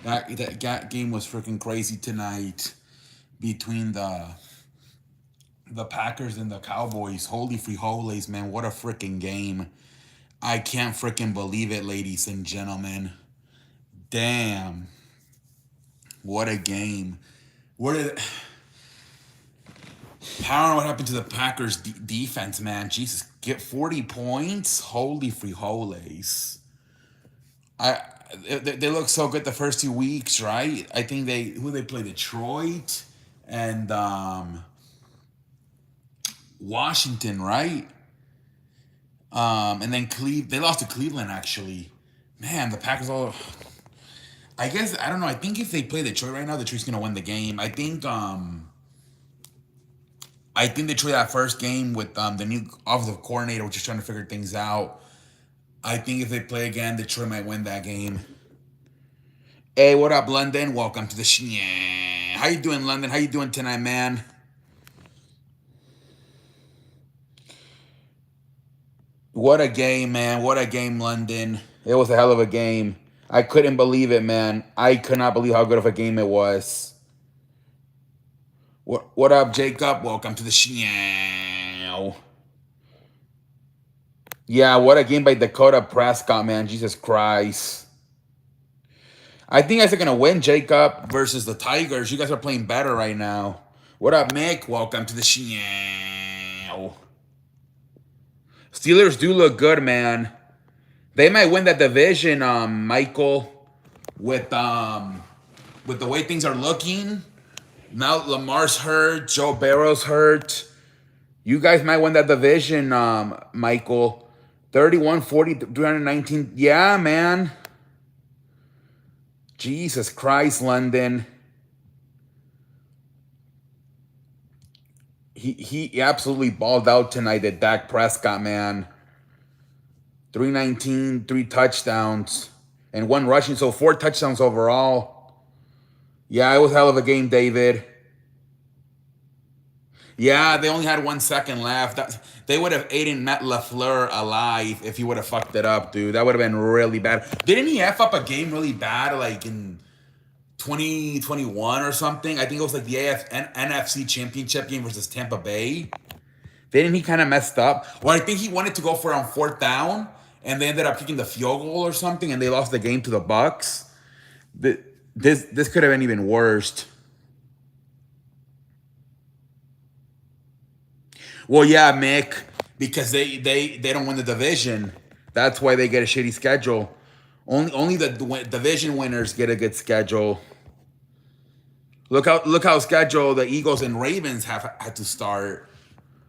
That game was freaking crazy tonight between the Packers and the Cowboys. Holy free holies, man! What a freaking game! I can't freaking believe it, ladies and gentlemen. Damn, what a game! What did I don't know what happened to the Packers defense, man. Jesus, get 40 points. Holy free holies. I they look so good the first 2 weeks, right? I think they play Detroit and Washington, right? And then they lost to Cleveland actually. Man, the Packers all. I guess I don't know. I think if they play Detroit right now, Detroit's gonna win the game. I think Detroit that first game with the new offensive coordinator, which is trying to figure things out. I think if they play again, Detroit might win that game. Hey, what up, London? Welcome to the How you doing, London? How you doing tonight, man? What a game, man. What a game, London. It was a hell of a game. I couldn't believe it, man. I could not believe how good of a game it was. What up, Jacob? Welcome to the Yeah, what a game by Dakota Prescott, man. Jesus Christ. I think you guys are gonna win, Jacob, versus the Tigers. You guys are playing better right now. What up, Mick? Welcome to the Steelers do look good, man. They might win that division, Michael, with with the way things are looking. Now Lamar's hurt, Joe Barrow's hurt. You guys might win that division, Michael. 31-40, 319. Yeah, man. Jesus Christ, London. He absolutely balled out tonight at Dak Prescott, man. 319, 3 touchdowns, and one rushing, so 4 touchdowns overall. Yeah, it was a hell of a game, David. Yeah, they only had 1 second left. They would have eaten Matt LaFleur alive if he would have fucked it up, dude. That would have been really bad. Didn't he F up a game really bad, like in 2021 or something? I think it was like the NFC Championship game versus Tampa Bay. Didn't he kind of messed up? Well, I think he wanted to go for it on fourth down, and they ended up kicking the field goal or something, and they lost the game to the Bucks. This could have been even worse. Well, yeah, Mick, because they don't win the division. That's why they get a shitty schedule. Only the division winners get a good schedule. Look how scheduled the Eagles and Ravens have had to start.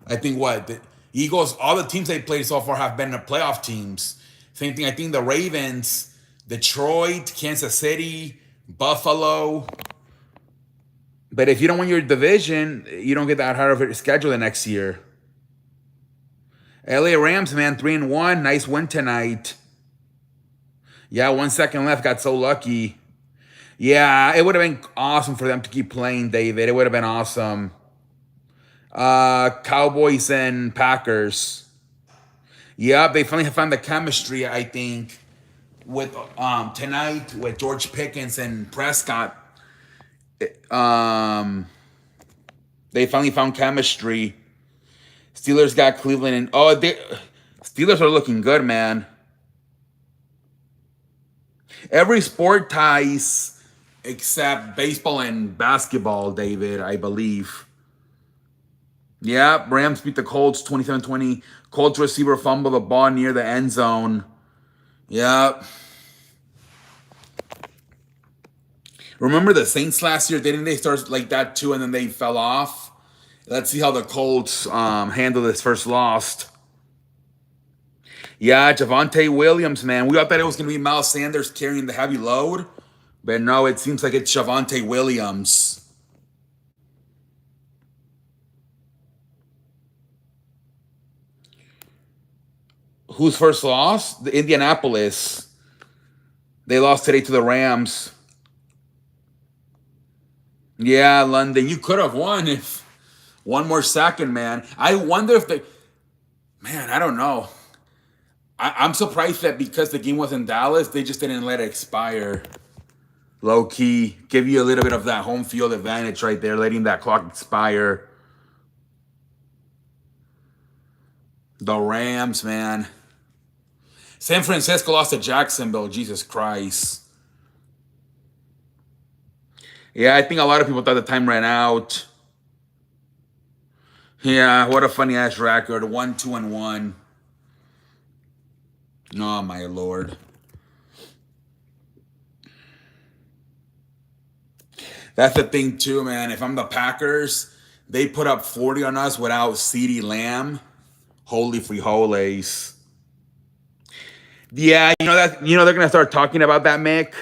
I think what the Eagles, all the teams they played so far have been the playoff teams. Same thing. I think the Ravens, Detroit, Kansas City, Buffalo. But if you don't win your division, you don't get that hard of a schedule the next year. LA Rams, man, 3-1. Nice win tonight. Yeah, 1 second left. Got so lucky. Yeah, it would have been awesome for them to keep playing, David. It would have been awesome. Cowboys and Packers. Yeah, they finally have found the chemistry, I think, with tonight with George Pickens and Prescott. Um, they finally found chemistry. Steelers got Cleveland, and Steelers are looking good, man. Every sport ties except baseball and basketball, David, I believe. Yeah, Rams beat the Colts 27-20. Colts receiver fumbled the ball near the end zone. Yeah. Remember the Saints last year? Didn't they start like that too, and then they fell off? Let's see how the Colts handle this first loss. Yeah, Javonte Williams, man. We thought that it was going to be Miles Sanders carrying the heavy load, but no, it seems like it's Javonte Williams. Whose first loss? The Indianapolis. They lost today to the Rams. Yeah, London. You could have won if one more second, man. I wonder if they. Man, I don't know. I'm surprised that because the game was in Dallas, they just didn't let it expire. Low key, give you a little bit of that home field advantage right there, letting that clock expire. The Rams, man. San Francisco lost to Jacksonville. Jesus Christ. Yeah, I think a lot of people thought the time ran out. Yeah, what a funny ass record. 1-2-1. Oh my lord. That's the thing too, man. If I'm the Packers, they put up 40 on us without CeeDee Lamb. Holy frijoles. Yeah, they're gonna start talking about that, Mick.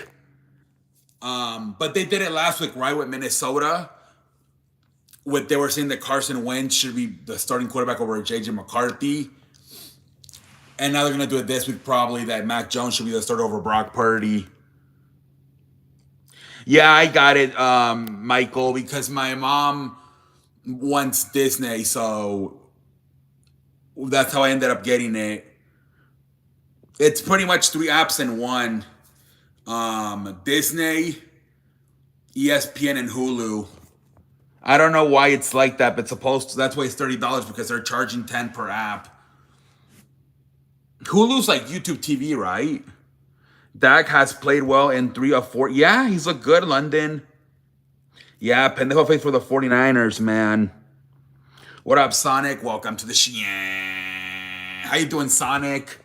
But they did it last week, right, with Minnesota. They were saying that Carson Wentz should be the starting quarterback over JJ McCarthy. And now they're gonna do it this week, probably, that Mac Jones should be the starter over Brock Purdy. Yeah, I got it, Michael, because my mom wants Disney, so that's how I ended up getting it. It's pretty much 3 apps in one. Disney, ESPN, and Hulu. I don't know why it's like that, but that's why it's $30 because they're charging $10 per app. Hulu's like YouTube TV, right? Dak has played well in 3 of 4. Yeah, he's looked good, London. Yeah, Pendejo face for the 49ers, man. What up, Sonic? Welcome to the show. How you doing, Sonic?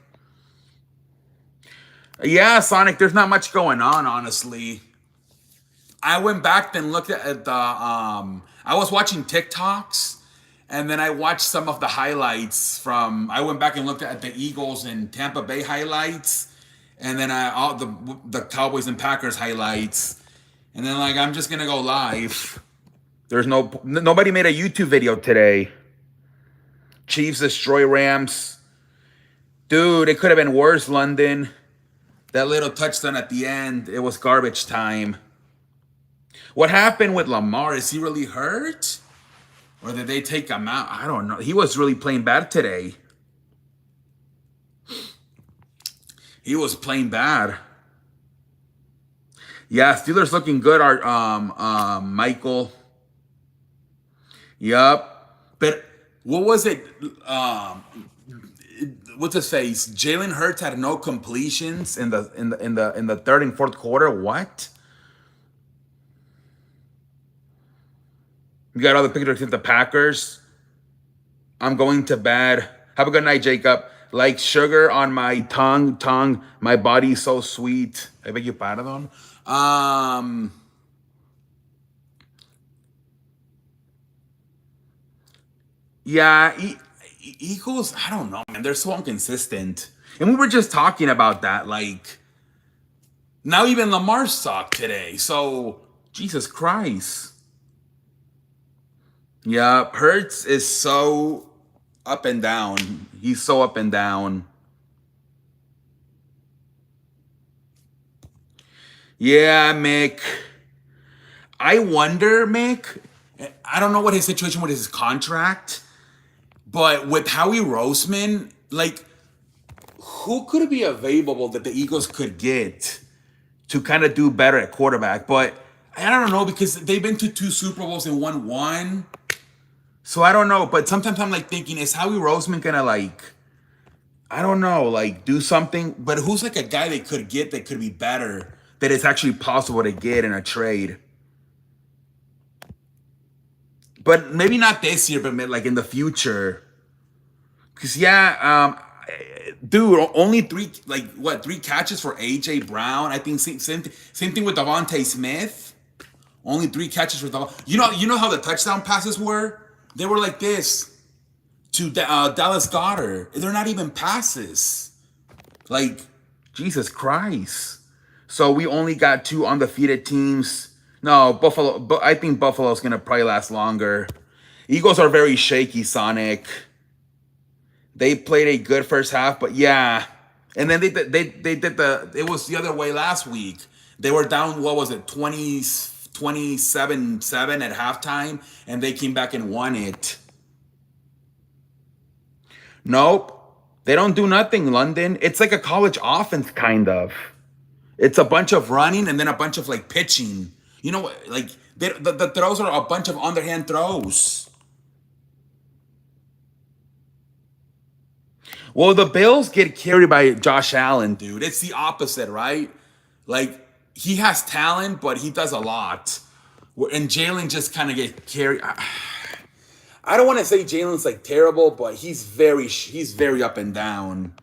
Yeah, Sonic, there's not much going on, honestly. I went back and looked at the, I was watching TikToks, and then I watched some of the highlights I went back and looked at the Eagles and Tampa Bay highlights, and then all the Cowboys and Packers highlights, and then I'm just gonna go live. There's nobody made a YouTube video today. Chiefs destroy Rams. Dude, it could have been worse, London. That little touchdown at the end, it was garbage time. What happened with Lamar? Is he really hurt? Or did they take him out? I don't know. He was really playing bad today. He was playing bad. Yeah, Steelers looking good, Michael. Yup. But what was it? What's his face? Jalen Hurts had no completions in the third and fourth quarter. What? You got all the pictures of the Packers. I'm going to bed. Have a good night, Jacob. Like sugar on my tongue. My body's so sweet. I beg your pardon. Yeah, Eagles, I don't know, man. They're so inconsistent. And we were just talking about that. Now even Lamar sucked today. So, Jesus Christ. Yeah, Hurts is so up and down. He's so up and down. Yeah, Mick. I wonder, Mick. I don't know what his situation with his contract, but with Howie Roseman, who could be available that the Eagles could get to kind of do better at quarterback? But I don't know, because they've been to 2 Super Bowls and won 1. So I don't know, but sometimes I'm thinking, is Howie Roseman gonna I don't know, do something? But who's a guy they could get that could be better, that it's actually possible to get in a trade? But maybe not this year, but in the future. Because dude, only 3 3 catches for AJ Brown. I think same thing with Devontae Smith. Only 3 catches for Devontae. You know how the touchdown passes were? They were like this to Dallas Goedert. They're not even passes. Jesus Christ. So we only got 2 undefeated teams. No, Buffalo. But I think Buffalo's gonna probably last longer. Eagles are very shaky, Sonic. They played a good first half, but yeah. And then they did it was the other way last week. They were down, what was it, 27-7 at halftime, and they came back and won it. Nope. They don't do nothing, London. It's like a college offense, kind of. It's a bunch of running and then a bunch of like pitching. You know what? Like the throws are a bunch of underhand throws. Well, the Bills get carried by Josh Allen, dude. It's the opposite, right? Like he has talent, but he does a lot. And Jalen just kind of get carried. I don't want to say Jalen's like terrible, but he's very up and down.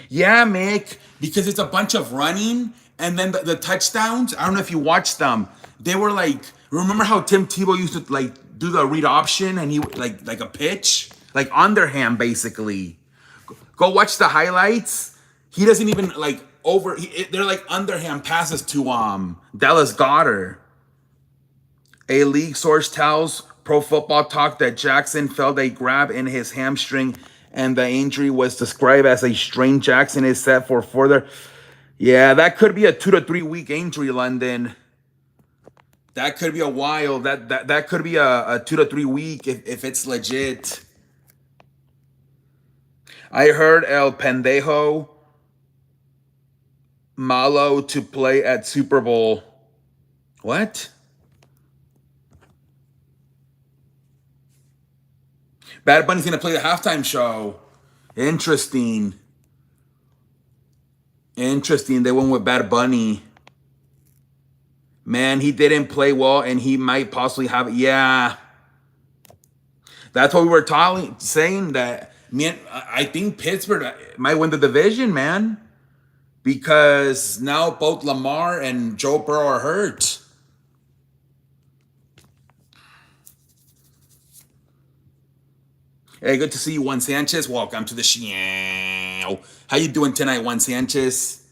Yeah, Mick, because it's a bunch of running and then the touchdowns. I don't know if you watched them. They were like, remember how Tim Tebow used to like do the read option and he like a pitch, like underhand basically. Go watch the highlights. He doesn't even like they're like underhand passes to Dallas Goddard. A league source tells Pro Football Talk that Jackson felt a grab in his hamstring and the injury was described as a strain. Jackson is set for further. Yeah, that could be a 2 to 3 week injury, London. That could be a while. That could be a 2 to 3 week if it's legit. I heard El Pendejo Malo to play at Super Bowl. What? Bad Bunny's gonna play the halftime show. Interesting. Interesting. They went with Bad Bunny. Man, he didn't play well, and he might possibly have. Yeah, that's what we were saying that. Man, I think Pittsburgh might win the division, man, because now both Lamar and Joe Burrow are hurt. Hey, good to see you, Juan Sanchez. Welcome to the show. How you doing tonight, Juan Sanchez?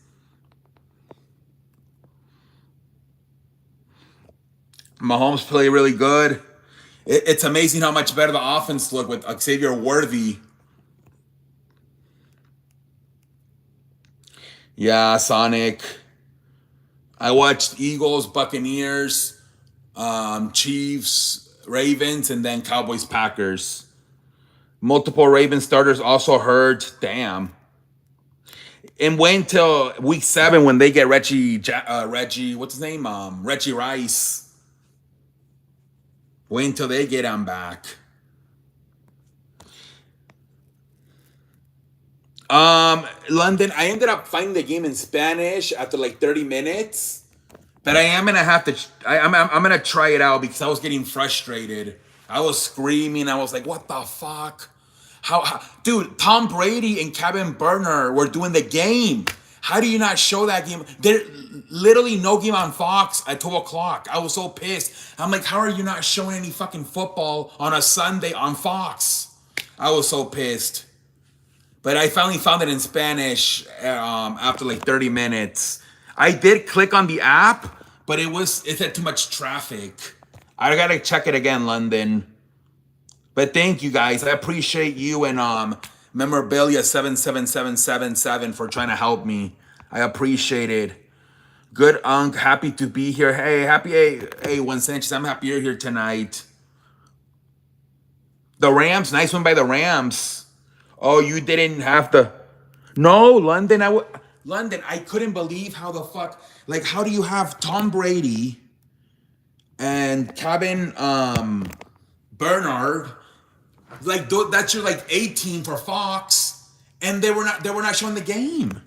Mahomes play really good. It's amazing how much better the offense looked with Xavier Worthy. Yeah, Sonic. I watched Eagles, Buccaneers, Chiefs, Ravens, and then Cowboys, Packers. Multiple Ravens starters also hurt. Damn. And wait until week 7 when they get Reggie, what's his name? Reggie Rice. Wait until they get him back. London, I ended up finding the game in Spanish after like 30 minutes. But I am gonna have to. I'm gonna try it out because I was getting frustrated. I was screaming. I was like, "What the fuck? Dude? Tom Brady and Kevin Burner were doing the game. How do you not show that game? There literally no game on Fox at 2 o'clock. I was so pissed. I'm like, how are you not showing any fucking football on a Sunday on Fox? I was so pissed. But I finally found it in Spanish after like 30 minutes. I did click on the app, but it had too much traffic. I gotta check it again, London. But thank you guys. I appreciate you and Memorabilia 77777 for trying to help me. I appreciate it. Good Unc, happy to be here. Hey, Juan Sanchez, I'm happy you're here tonight. The Rams, nice one by the Rams. Oh, you didn't have to. No, London, London, I couldn't believe how the fuck, like, how do you have Tom Brady and Kevin Bernard, like, that's your like 18 for Fox, and they were not showing the game.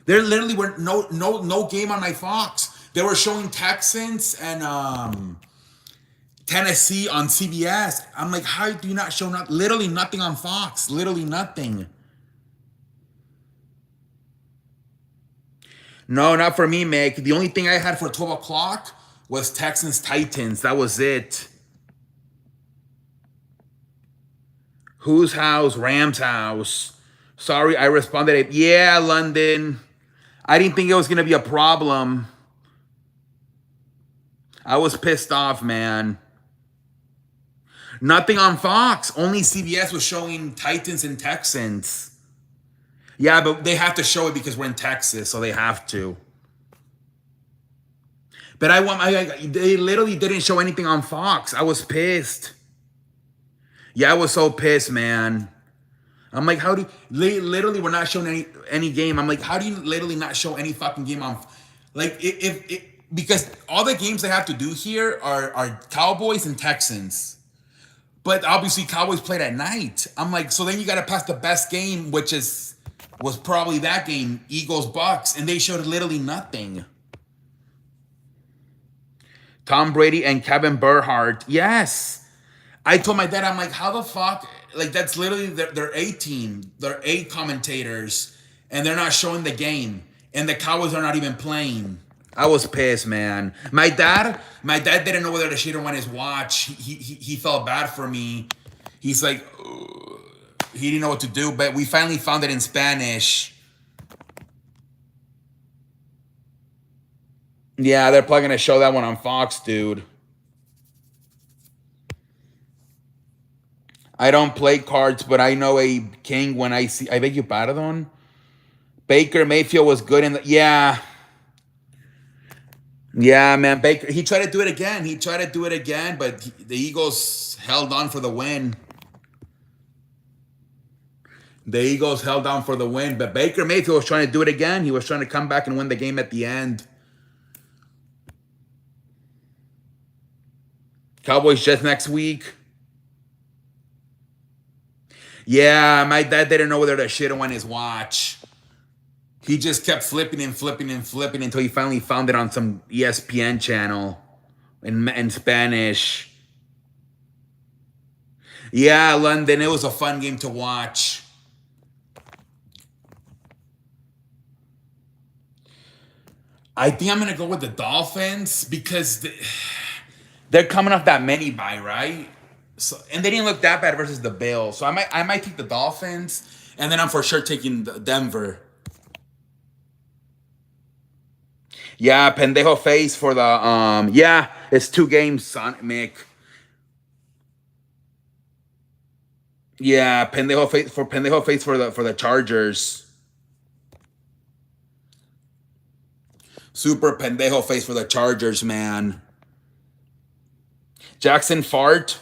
There literally were no game on my Fox. They were showing Texans and Tennessee on CBS. I'm like, how do you not show literally nothing on Fox? Literally nothing. No, not for me, Mick. The only thing I had for 12 o'clock was Texans Titans. That was it. Whose house? Rams house. Sorry, I responded. Yeah, London. I didn't think it was going to be a problem. I was pissed off, man. Nothing on Fox. Only CBS was showing Titans and Texans. Yeah, but they have to show it because we're in Texas, so they have to. But they literally didn't show anything on Fox. I was pissed. Yeah, I was so pissed, man. I'm like, how do literally we're not showing any game. I'm like, how do you literally not show any fucking game on like if because all the games they have to do here are Cowboys and Texans. But obviously Cowboys played at night. I'm like, so then you gotta pass the best game, which was probably that game, Eagles Bucks, and they showed literally nothing. Tom Brady and Kevin Burkhardt. Yes. I told my dad, I'm like, how the fuck? Like, that's literally their A team, their A commentators, and they're not showing the game. And the Cowboys are not even playing. I was pissed, man. My dad didn't know whether to shit or when his watch. He felt bad for me. He's like, ugh. He didn't know what to do, but we finally found it in Spanish. Yeah, they're probably gonna show that one on Fox, dude. I don't play cards, but I know a king when I see. I beg your pardon. Baker Mayfield was good in the. Yeah, yeah, man. Baker. He tried to do it again. He tried to do it again, but the Eagles held on for the win. The Eagles held on for the win, but Baker Mayfield was trying to do it again. He was trying to come back and win the game at the end. Cowboys just next week. Yeah, my dad didn't know whether to shit on his watch. He just kept flipping and flipping and flipping until he finally found it on some ESPN channel in Spanish. Yeah, London. It was a fun game to watch. I think I'm gonna go with the Dolphins because they're coming off that mini bye, right? So and they didn't look that bad versus the Bills. So I might take the Dolphins, and then I'm for sure taking Denver. Yeah, pendejo face for the yeah, it's 2 games, son Mick. Yeah, pendejo face for the Chargers. Super pendejo face for the Chargers, man. Jackson Fart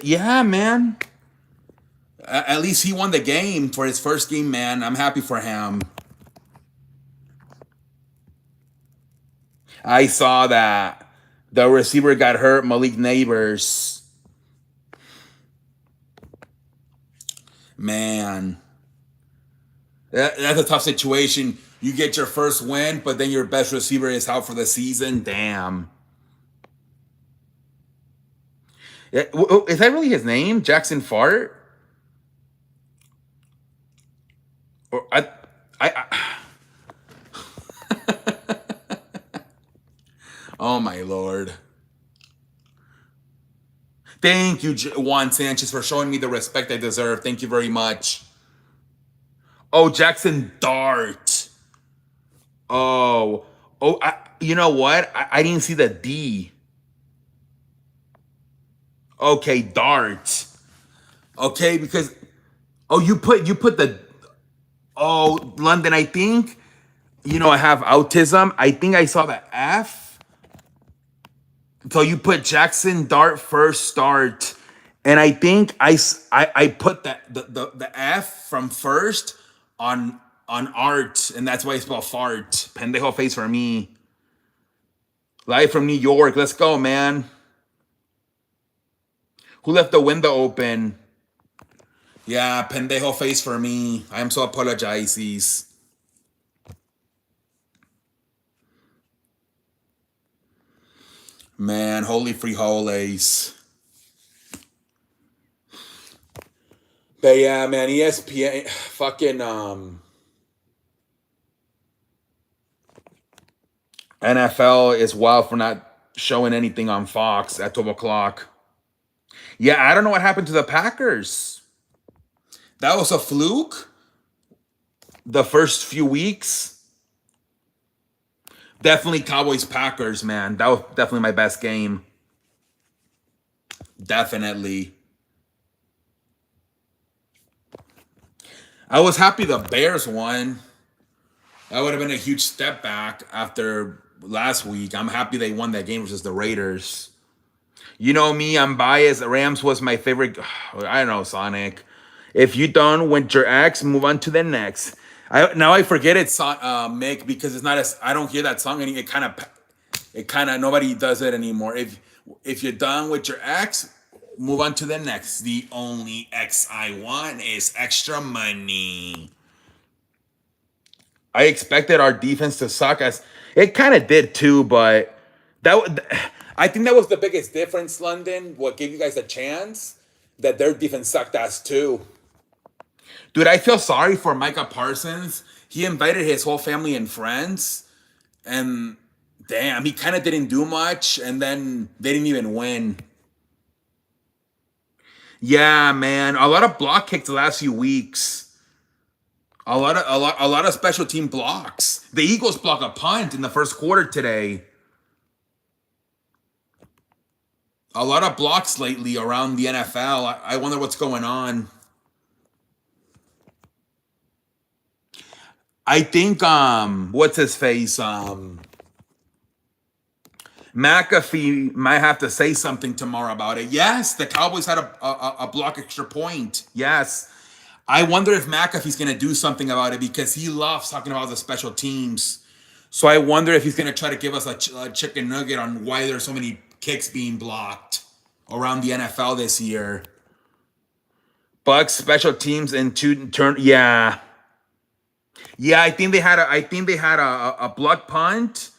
yeah, man. At least he won the game for his first game, man. I'm happy for him. I saw that the receiver got hurt, Malik Neighbors. Man, that's a tough situation. You get your first win, but then your best receiver is out for the season. Damn. Yeah, is that really his name, Jackson Fart? Or I oh my lord. Thank you, Juan Sanchez, for showing me the respect I deserve. Thank you very much. Oh, Jackson Dart. Oh, you know what? I didn't see the D. Okay, Dart. Okay, because you put the London. I think I have autism. I think I saw the F. So you put Jackson Dart first start, and I think I put the F from first on art, and that's why I spell fart. Pendejo face for me. Live from New York. Let's go, man. Who left the window open? Yeah, pendejo face for me. I am so apologizes. Man, holy frijoles. But yeah, man, ESPN fucking NFL is wild for not showing anything on Fox at 12 o'clock. Yeah, I don't know what happened to the Packers. That was a fluke. The first few weeks. Definitely Cowboys Packers, man. That was definitely my best game. Definitely. I was happy the Bears won. That would have been a huge step back after last week. I'm happy they won that game versus the Raiders. You know me, I'm biased. Rams was my favorite. I don't know, Sonic. If you done with your ex, move on to the next. I forget it, Mick, because it's not as I don't hear that song any. It kind of nobody does it anymore. If you're done with your ex, move on to the next. The only ex I want is extra money. I expected our defense to suck as it kind of did too, but I think that was the biggest difference, London. What gave you guys a chance? That their defense sucked ass too. Dude, I feel sorry for Micah Parsons. He invited his whole family and friends, and damn, he kind of didn't do much, and then they didn't even win. Yeah, man, a lot of block kicks the last few weeks. A lot of special team blocks. The Eagles block a punt in the first quarter today. A lot of blocks lately around the NFL. I wonder what's going on. I think what's his face? McAfee might have to say something tomorrow about it. Yes, the Cowboys had a block extra point. Yes. I wonder if McAfee's going to do something about it because he loves talking about the special teams. So I wonder if he's going to try to give us a chicken nugget on why there's so many kicks being blocked around the NFL this year. Bucks special teams and two turn. Yeah, yeah. I think they had a block punt,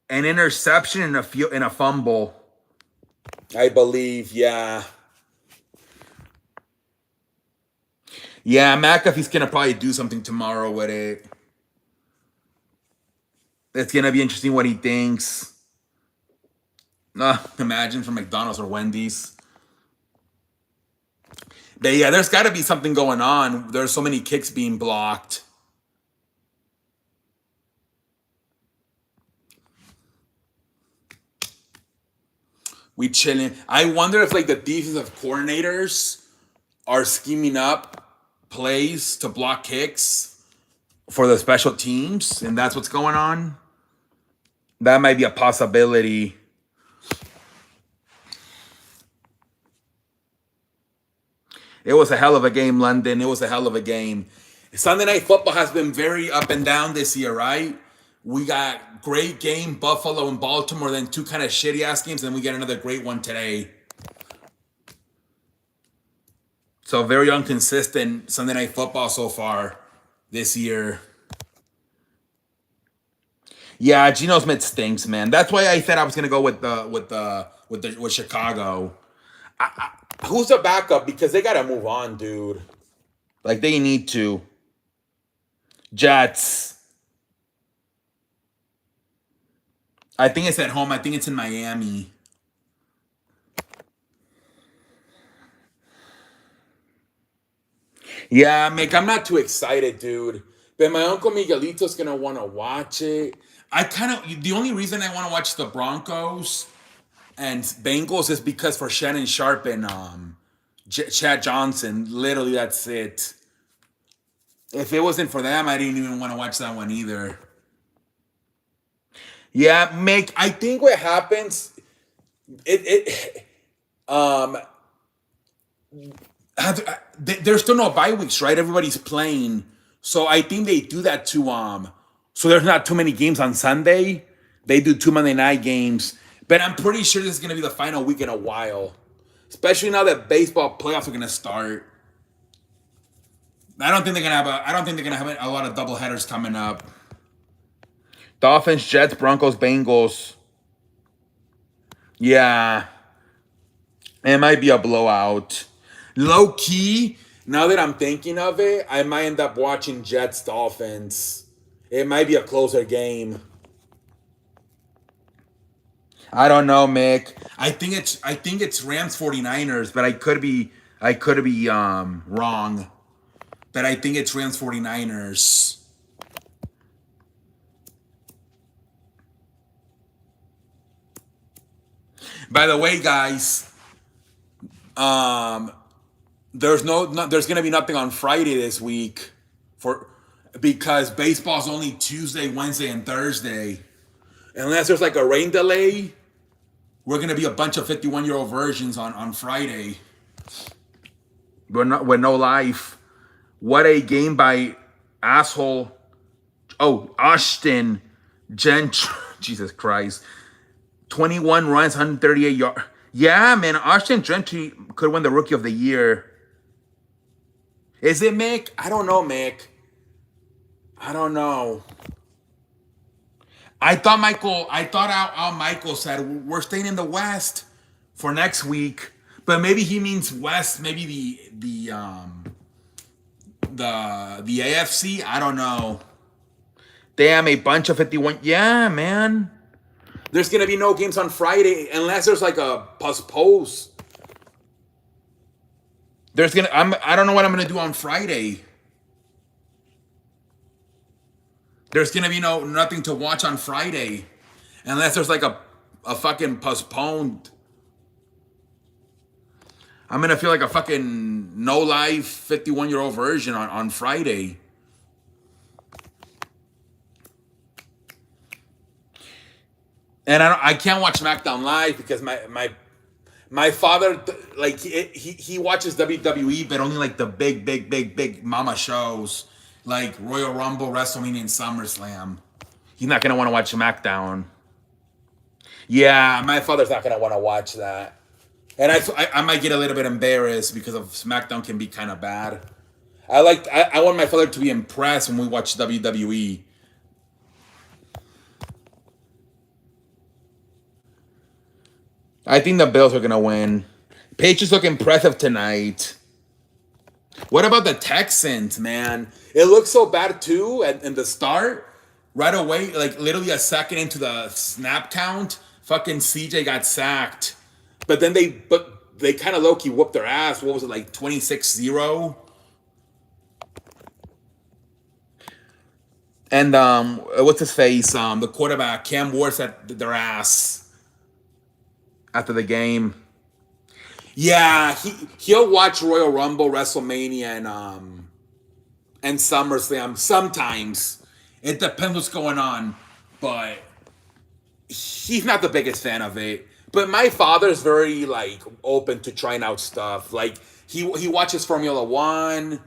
an interception, and a fumble. I believe. Yeah. Yeah, McAfee's gonna probably do something tomorrow with it. It's gonna be interesting what he thinks. Imagine from McDonald's or Wendy's. But yeah, there's got to be something going on. There's so many kicks being blocked. We chilling. I wonder if like the defensive coordinators are scheming up plays to block kicks for the special teams, and that's what's going on. That might be a possibility. It was a hell of a game, London. It was a hell of a game. Sunday Night Football has been very up and down this year, right? We got great game, Buffalo and Baltimore, then two kind of shitty ass games, and then we get another great one today. So very inconsistent Sunday Night Football so far this year. Yeah, Geno Smith stinks, man. That's why I said I was gonna go with Chicago. Who's the backup? Because they gotta move on, dude. Like they need to. Jets. I think it's at home. I think it's in Miami. Yeah, Mick, I'm not too excited, dude. But my uncle Miguelito's gonna want to watch it. The only reason I want to watch the Broncos and Bengals is because for Shannon Sharp and Chad Johnson. Literally, that's it. If it wasn't for them, I didn't even want to watch that one either. Yeah, Mick. I think what happens, it um there's still no bye weeks, right? Everybody's playing, so I think they do that to so there's not too many games on Sunday. They do two Monday night games, but I'm pretty sure this is gonna be the final week in a while, especially now that baseball playoffs are gonna start. I don't think they're gonna have a lot of double headers coming up. Dolphins, Jets, Broncos, Bengals. Yeah, it might be a blowout. Low key, now that I'm thinking of it, I might end up watching Jets Dolphins. It might be a closer game. I don't know, Mick. I think it's Rams 49ers, but I could be wrong. But I think it's Rams 49ers. By the way, guys, um there's gonna be nothing on Friday this week for because baseball's only Tuesday, Wednesday, and Thursday. Unless there's like a rain delay, we're gonna be a bunch of 51-year-old versions on Friday. with no life. What a game by asshole. Oh, Austin Gentry. Jesus Christ. 21 runs, 138 yards. Yeah, man. Austin Gentry could win the Rookie of the Year. Is it Mick? I don't know, Mick. I don't know. I thought Al Michael said we're staying in the West for next week, but maybe he means West, maybe the AFC. I don't know. Damn, a bunch of 51. Yeah, man. There's gonna be no games on Friday unless there's like a post. I don't know what I'm gonna do on Friday. There's gonna be nothing to watch on Friday, unless there's like a fucking postponed. I'm gonna feel like a fucking no life 51-year-old version on Friday. And I can't watch SmackDown live because my father, like, he watches WWE, but only like the big mama shows like Royal Rumble, WrestleMania, and SummerSlam. He's not gonna want to watch SmackDown. Yeah, my father's not gonna want to watch that, and I might get a little bit embarrassed because of SmackDown can be kind of bad. I want my father to be impressed when we watch WWE. I think the Bills are gonna win. Patriots look impressive tonight. What about the Texans, man? It looks so bad too in the start. Right away, like literally a second into the snap count, fucking CJ got sacked. But then they kind of low-key whooped their ass. What was it, like 26-0? And what's his face? The quarterback, Cam Ward, at their ass after the game. Yeah, he'll watch Royal Rumble, WrestleMania, and SummerSlam sometimes. It depends what's going on, but he's not the biggest fan of it. But my father's very like open to trying out stuff. Like he watches Formula One.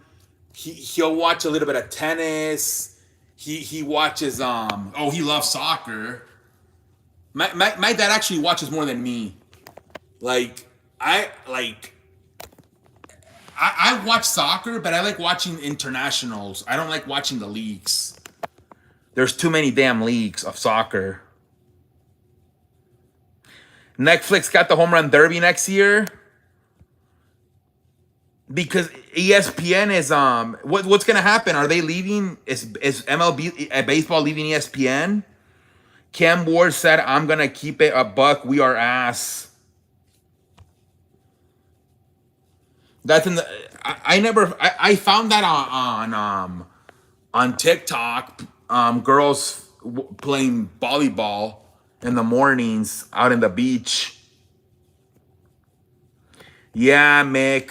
He'll watch a little bit of tennis. He watches he loves soccer. My dad actually watches more than me. I watch soccer, but I like watching internationals. I don't like watching the leagues. There's too many damn leagues of soccer. Netflix got the Home Run Derby next year because ESPN is what's gonna happen? Are they leaving? Is MLB baseball leaving ESPN? Cam Ward said, "I'm gonna keep it a buck. We are ass." That's in the. I found that on TikTok. Girls playing volleyball in the mornings out in the beach. Yeah, Mick.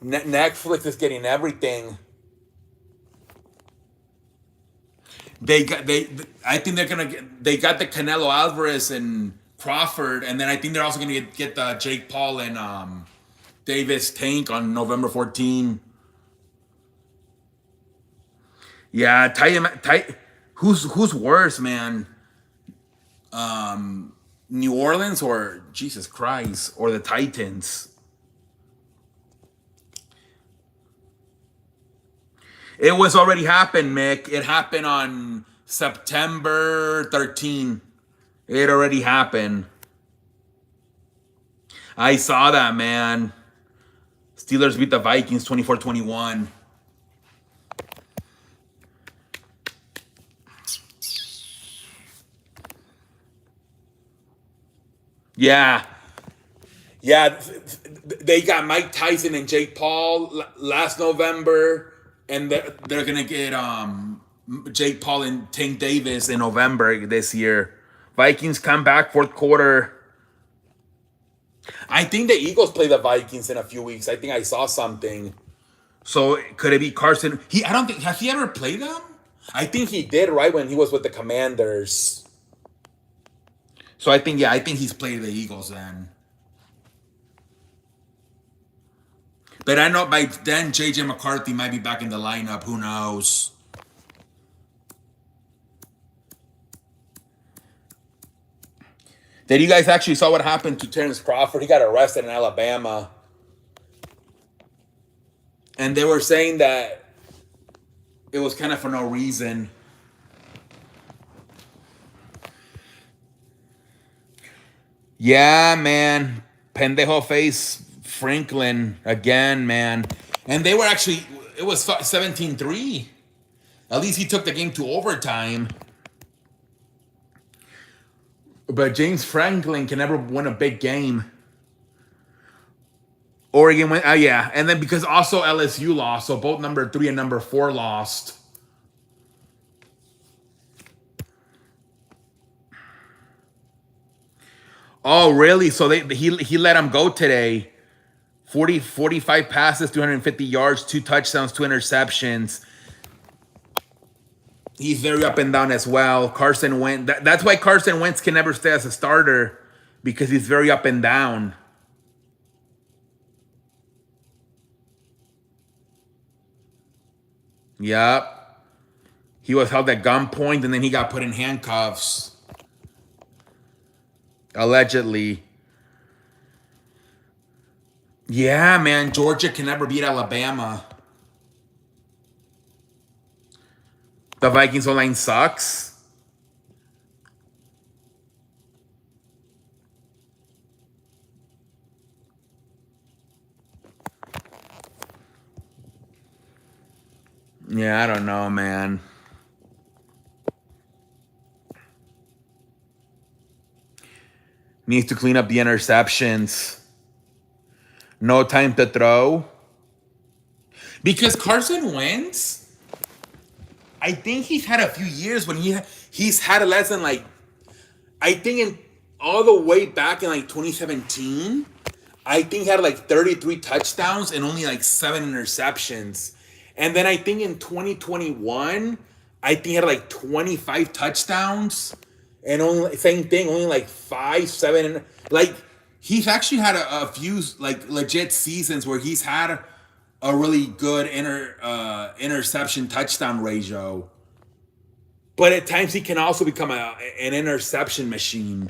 Netflix is getting everything. I think they got the Canelo Alvarez and Crawford, and then I think they're also gonna get the Jake Paul and Davis Tank on November 14. Yeah, who's worse, man? New Orleans or Jesus Christ or the Titans? It was already happened, Mick. It happened on September 13. It already happened. I saw that, man. Steelers beat the Vikings 24-21. Yeah. Yeah, they got Mike Tyson and Jake Paul last November, and they're going to get Jake Paul and Tank Davis in November this year. Vikings come back fourth quarter. I think the Eagles play the Vikings in a few weeks. I think I saw something. So could it be Carson? I don't think, has he ever played them? I think he did, right, when he was with the Commanders. So I think he's played the Eagles then. But I know by then J.J. McCarthy might be back in the lineup. Who knows? Did you guys actually saw what happened to Terrence Crawford? He got arrested in Alabama. And they were saying that it was kind of for no reason. Yeah, man. Pendejo face Franklin again, man. And they were actually, it was 17-3. At least he took the game to overtime. But James Franklin can never win a big game. Oregon went, yeah. And then because also LSU lost, so both number 3 and number 4 lost. Oh, really? So he let him go today. 45 passes, 250 yards, 2 touchdowns, 2 interceptions. He's very up and down as well. Carson Wentz. That's why Carson Wentz can never stay as a starter, because he's very up and down. Yep. He was held at gunpoint and then he got put in handcuffs. Allegedly. Yeah, man. Georgia can never beat Alabama. The Vikings O-line sucks. Yeah, I don't know, man. Needs to clean up the interceptions. No time to throw. Because Carson Wentz, I think he's had a few years when he's had a lesson like, I think in all the way back in like 2017, I think he had like 33 touchdowns and only like 7 interceptions. And then I think in 2021, I think he had like 25 touchdowns and only same thing, only like 5, 7. Like he's actually had a few like legit seasons where he's had a really good interception touchdown ratio. But at times he can also become an interception machine.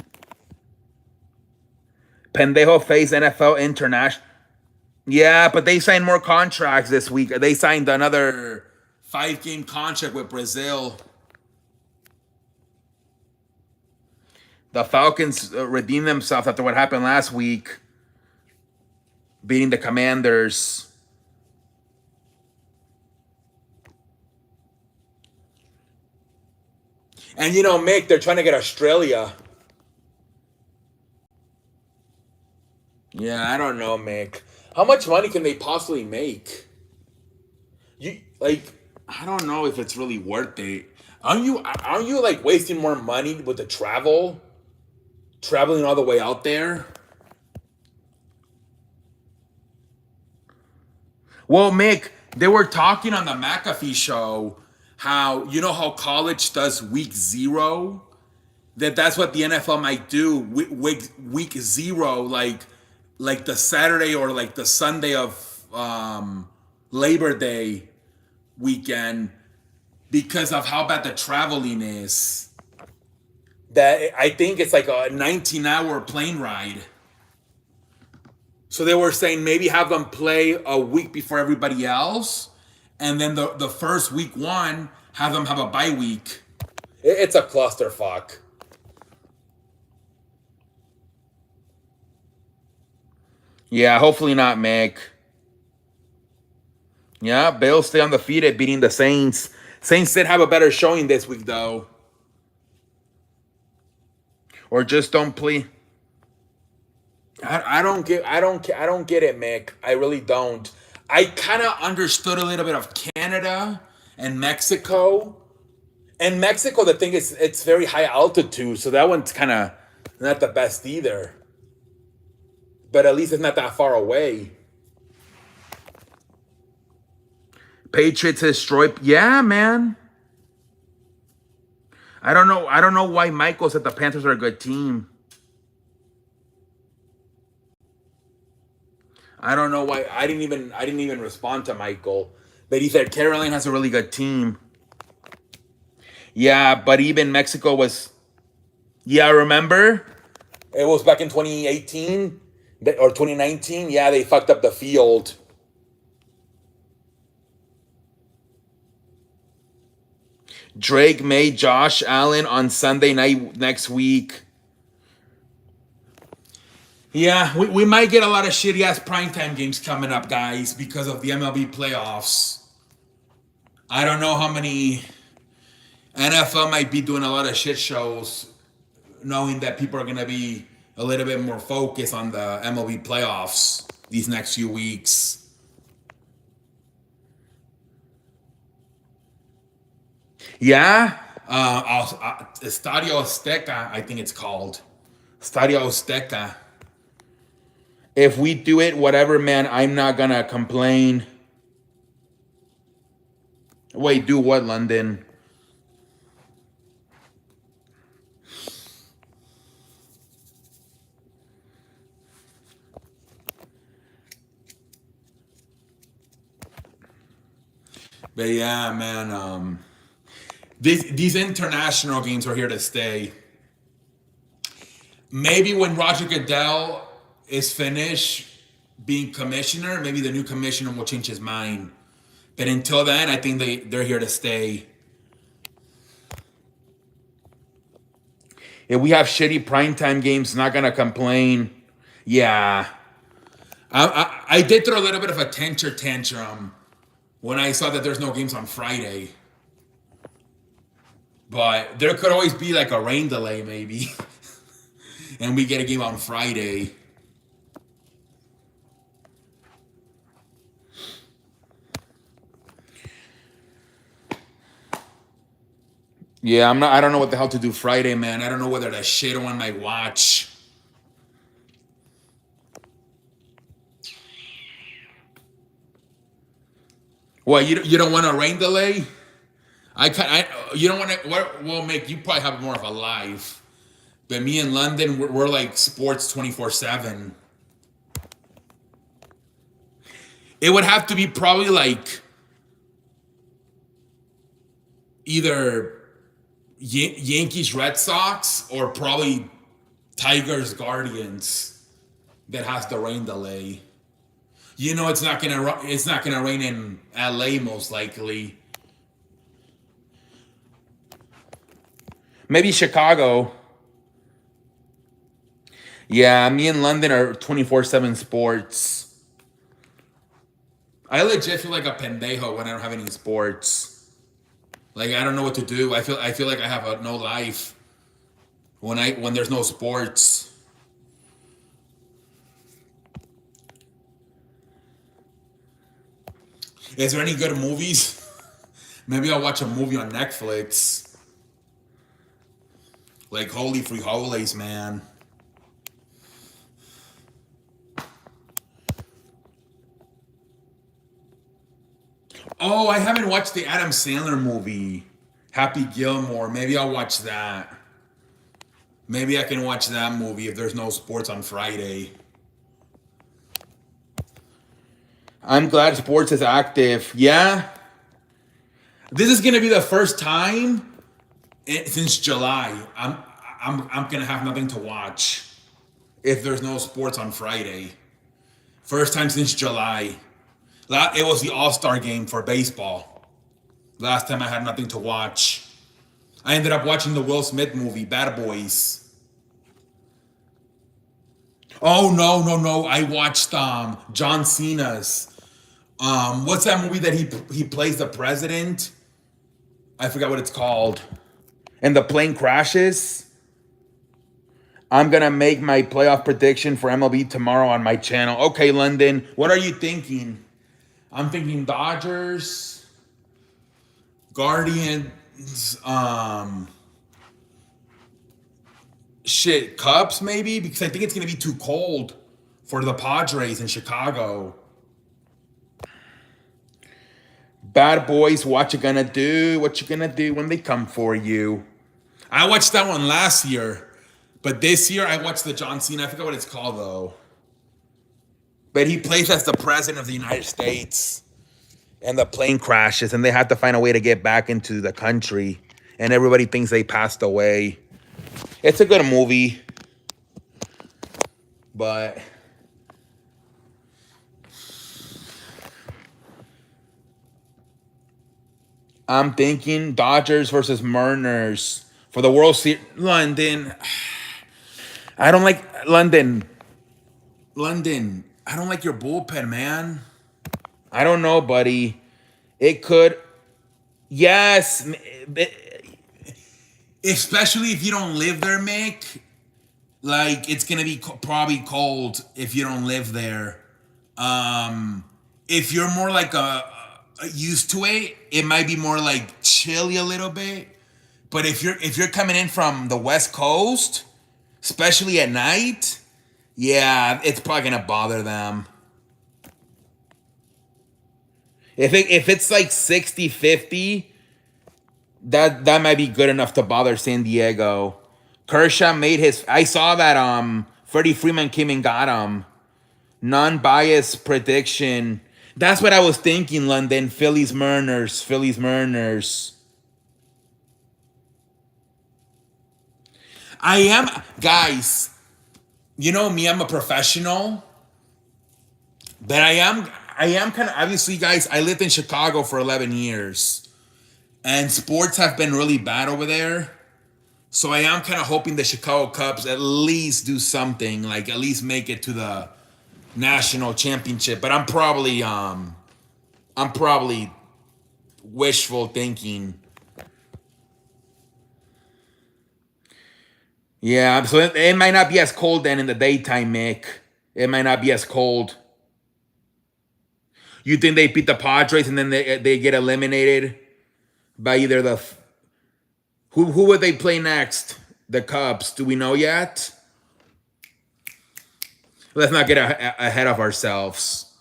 Pendejo face NFL International. Yeah, but they signed more contracts this week. They signed another 5-game contract with Brazil. The Falcons redeemed themselves after what happened last week, beating the Commanders. And you know, Mick, they're trying to get Australia. Yeah, I don't know, Mick. How much money can they possibly make? You like, I don't know if it's really worth it. Aren't you like wasting more money with the traveling all the way out there? Well, Mick, they were talking on the McAfee show how you know how college does week 0, that's what the NFL might do week 0, like the Saturday or like the Sunday of Labor Day weekend, because of how bad the traveling is. That I think it's like a 19-hour plane ride. So they were saying maybe have them play a week before everybody else, and then the first week 1 have them have a bye week. It's a clusterfuck. Yeah, hopefully not, Mick. Yeah, Bills stay undefeated, beating the Saints. Saints did have a better showing this week, though. Or just don't play. I don't get it, Mick. I really don't. I kind of understood a little bit of Canada and Mexico. And Mexico, the thing is, it's very high altitude, so that one's kind of not the best either. But at least it's not that far away. Patriots destroy. Yeah, man. I don't know. I don't know why Michael said the Panthers are a good team. I don't know why I didn't even respond to Michael. But he said Caroline has a really good team. Yeah, but even Mexico was, yeah, remember? It was back in 2018 or 2019. Yeah, they fucked up the field. Drake May, Josh Allen on Sunday night next week. Yeah, we might get a lot of shitty ass primetime games coming up, guys, because of the MLB playoffs. I don't know how many. NFL might be doing a lot of shit shows, knowing that people are going to be a little bit more focused on the MLB playoffs these next few weeks. Yeah, Estadio Azteca, I think it's called. Estadio Azteca. If we do it, whatever, man, I'm not gonna complain. Wait, do what, London? But yeah, man, these international games are here to stay. Maybe when Roger Goodell is finished being commissioner, maybe the new commissioner will change his mind. But until then, I think they're here to stay. If we have shitty primetime games, not gonna complain. Yeah. I did throw a little bit of a tantrum when I saw that there's no games on Friday. But there could always be like a rain delay, maybe. And we get a game on Friday. Yeah, I don't know what the hell to do Friday, man. I don't know whether to shit on my watch. What, you don't want a rain delay? You don't want to. What will make you probably have more of a life? But me in London, we're like sports 24/7. It would have to be probably like either Yankees Red Sox or probably Tigers Guardians that has the rain delay. You know, it's not gonna rain in LA most likely. Maybe Chicago. Yeah, me and London are 24/7 sports. I legit feel like a pendejo when I don't have any sports. Like I don't know what to do. I feel like I have no life when there's no sports. Is there any good movies? Maybe I'll watch a movie on Netflix. Like Holy Frijoles, man. Oh, I haven't watched the Adam Sandler movie, Happy Gilmore. Maybe I'll watch that. Maybe I can watch that movie if there's no sports on Friday. I'm glad sports is active. Yeah. This is gonna be the first time since July. I'm gonna have nothing to watch if there's no sports on Friday. First time since July. It was the All-Star game for baseball. Last time I had nothing to watch. I ended up watching the Will Smith movie, Bad Boys. Oh no! I watched John Cena's. What's that movie that he plays the president? I forgot what it's called. And the plane crashes. I'm gonna make my playoff prediction for MLB tomorrow on my channel. Okay, London, what are you thinking? I'm thinking Dodgers, Guardians, Cubs maybe, because I think it's gonna be too cold for the Padres in Chicago. Bad Boys, what you gonna do? What you gonna do when they come for you? I watched that one last year, but this year I watched the John Cena. I forgot what it's called though. But he plays as the president of the United States, and the plane crashes, and they have to find a way to get back into the country, and everybody thinks they passed away. It's a good movie, but I'm thinking Dodgers versus Mariners for the World Series. London. I don't like London. London. I don't like your bullpen, man. I don't know, buddy. It could. Yes. Especially if you don't live there, Mick. Like, it's going to be probably cold if you don't live there. If you're more like used to it, it might be more like chilly a little bit. But if you're coming in from the West Coast, especially at night, yeah, it's probably gonna bother them. If it's like 60-50, that might be good enough to bother San Diego. Kershaw made his. I saw that Freddie Freeman came and got him. Non-biased prediction. That's what I was thinking, London. Phillies Mariners. Phillies Mariners. I am, guys. You know me, I'm a professional. But I am kind of, obviously, guys, I lived in Chicago for 11 years. And sports have been really bad over there. So I am kind of hoping the Chicago Cubs at least do something, like at least make it to the national championship. But I'm probably wishful thinking. Yeah, so it might not be as cold then in the daytime, Mick. It might not be as cold. You think they beat the Padres and then they get eliminated by either the who would they play next? The Cubs. Do we know yet? Let's not get ahead of ourselves.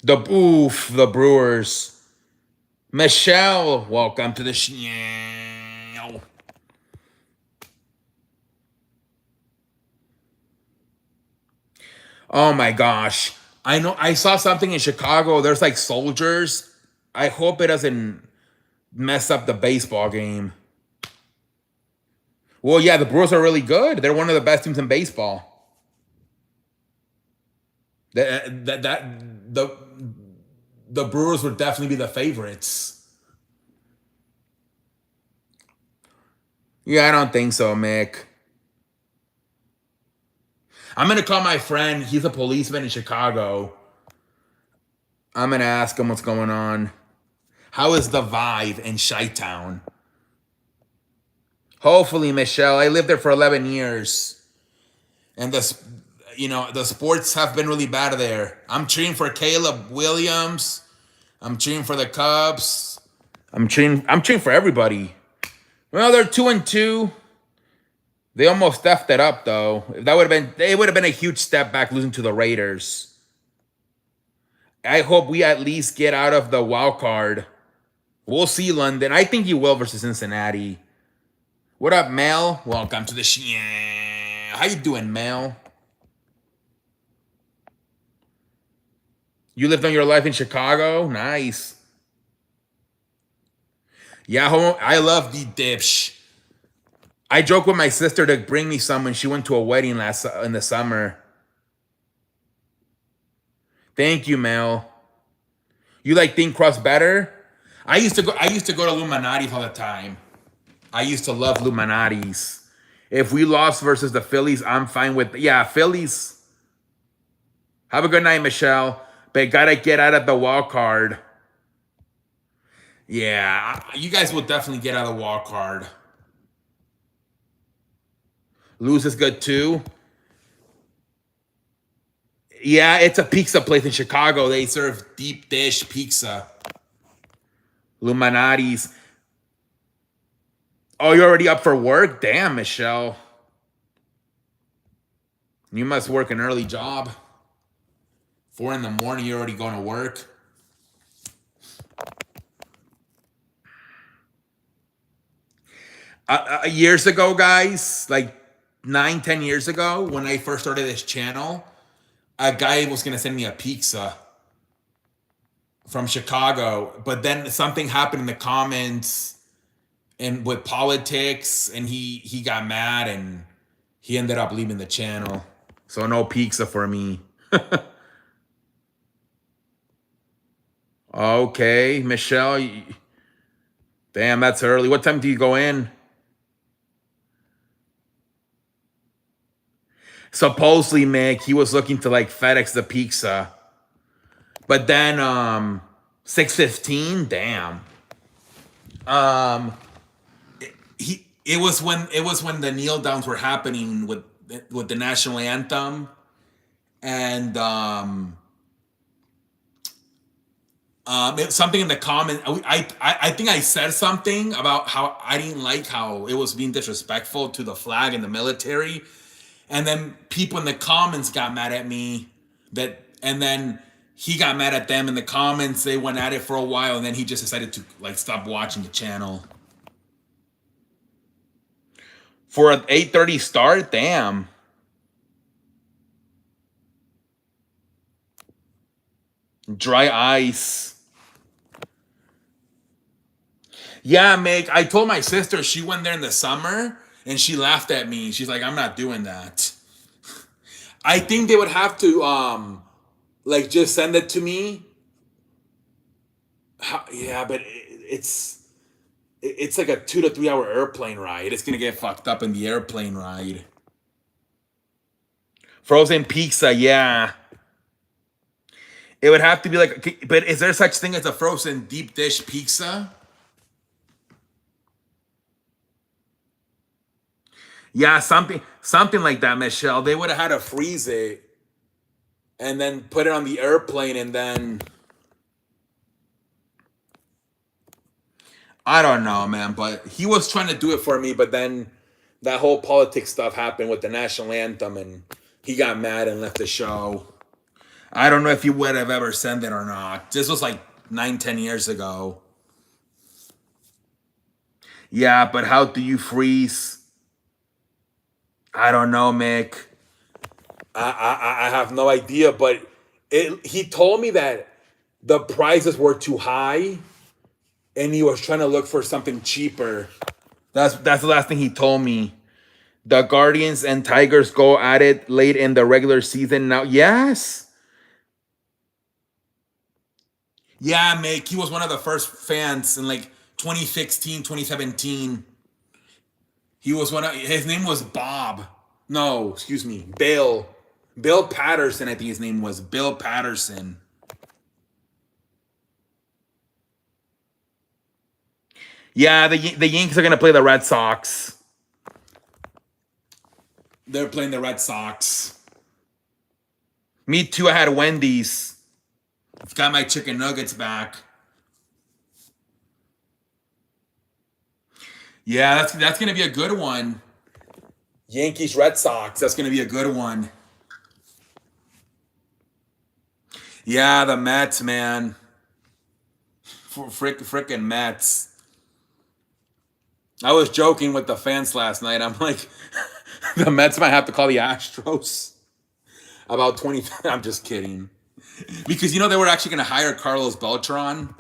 The Brewers. Michelle, welcome to the show. Oh my gosh. I know I saw something in Chicago. There's like soldiers. I hope it doesn't mess up the baseball game. Well, yeah, the Brewers are really good. They're one of the best teams in baseball. That the Brewers would definitely be the favorites. Yeah, I don't think so, Mick. I'm gonna call my friend. He's a policeman in Chicago. I'm gonna ask him what's going on. How is the vibe in Chi-Town? Hopefully, Michelle. I lived there for 11 years, and the sports have been really bad there. I'm cheering for Caleb Williams. I'm cheering for the Cubs. I'm cheering for everybody. Well, they're 2-2. They almost stuffed it up though. That would have been it would have been a huge step back losing to the Raiders. I hope we at least get out of the wild card. We'll see, London. I think you will versus Cincinnati. What up, Mel? Welcome to the show. How you doing, Mel? You lived on your life in Chicago? Nice. Yeah, I love the dips. I joked with my sister to bring me some when she went to a wedding in the summer. Thank you, Mel. You like thin crust better? I used to go to Illuminati's all the time. I used to love Illuminati's. If we lost versus the Phillies, I'm fine with Phillies. Have a good night, Michelle. But gotta get out of the wild card. Yeah, you guys will definitely get out of the wild card. Lose is good too. Yeah, it's a pizza place in Chicago. They serve deep dish pizza. Illuminati's. Oh, you're already up for work? Damn, Michelle. You must work an early job. 4 in the morning, you're already going to work. Years ago, guys, like 9, 10 years ago, when I first started this channel, a guy was gonna send me a pizza from Chicago, but then something happened in the comments and with politics, and he got mad and he ended up leaving the channel. So no pizza for me. Okay, Michelle. Damn, that's early. What time do you go in? Supposedly, Mick, he was looking to like FedEx the pizza. But then 6:15, damn. Um it was when the kneel downs were happening with the national anthem, and something in the comment. I think I said something about how I didn't like how it was being disrespectful to the flag and the military, and then people in the comments got mad at me. And then he got mad at them in the comments. They went at it for a while, and then he just decided to like stop watching the channel. For an 8:30 start, damn. Dry ice. Yeah, Meg. I told my sister she went there in the summer and she laughed at me. She's like, I'm not doing that. I think they would have to like just send it to me. Yeah, but it's like a 2 to 3 hour airplane ride. It's gonna get fucked up in the airplane ride. Frozen pizza, yeah. It would have to be like, but is there such thing as a frozen deep dish pizza? Yeah, something like that, Michelle. They would have had to freeze it and then put it on the airplane, and then I don't know, man. But he was trying to do it for me, but then that whole politics stuff happened with the national anthem, and he got mad and left the show. I don't know if he would have ever sent it or not. This was like 9, 10 years ago. Yeah, but how do you freeze? I don't know, Mick. I have no idea, but he told me that the prices were too high, and he was trying to look for something cheaper. That's the last thing he told me. The Guardians and Tigers go at it late in the regular season now. Yes. Yeah, Mick. He was one of the first fans in like 2016, 2017. He was his name was Bob. No, excuse me, Bill. Bill Patterson, I think his name was Bill Patterson. Yeah, the Yankees are gonna play the Red Sox. They're playing the Red Sox. Me too. I had Wendy's. I've got my chicken nuggets back. Yeah, that's gonna be a good one. Yankees Red Sox. That's gonna be a good one. Yeah, the Mets, man. Frickin' Mets. I was joking with the fans last night. I'm like, the Mets might have to call the Astros about 20. I'm just kidding. Because they were actually going to hire Carlos Beltran.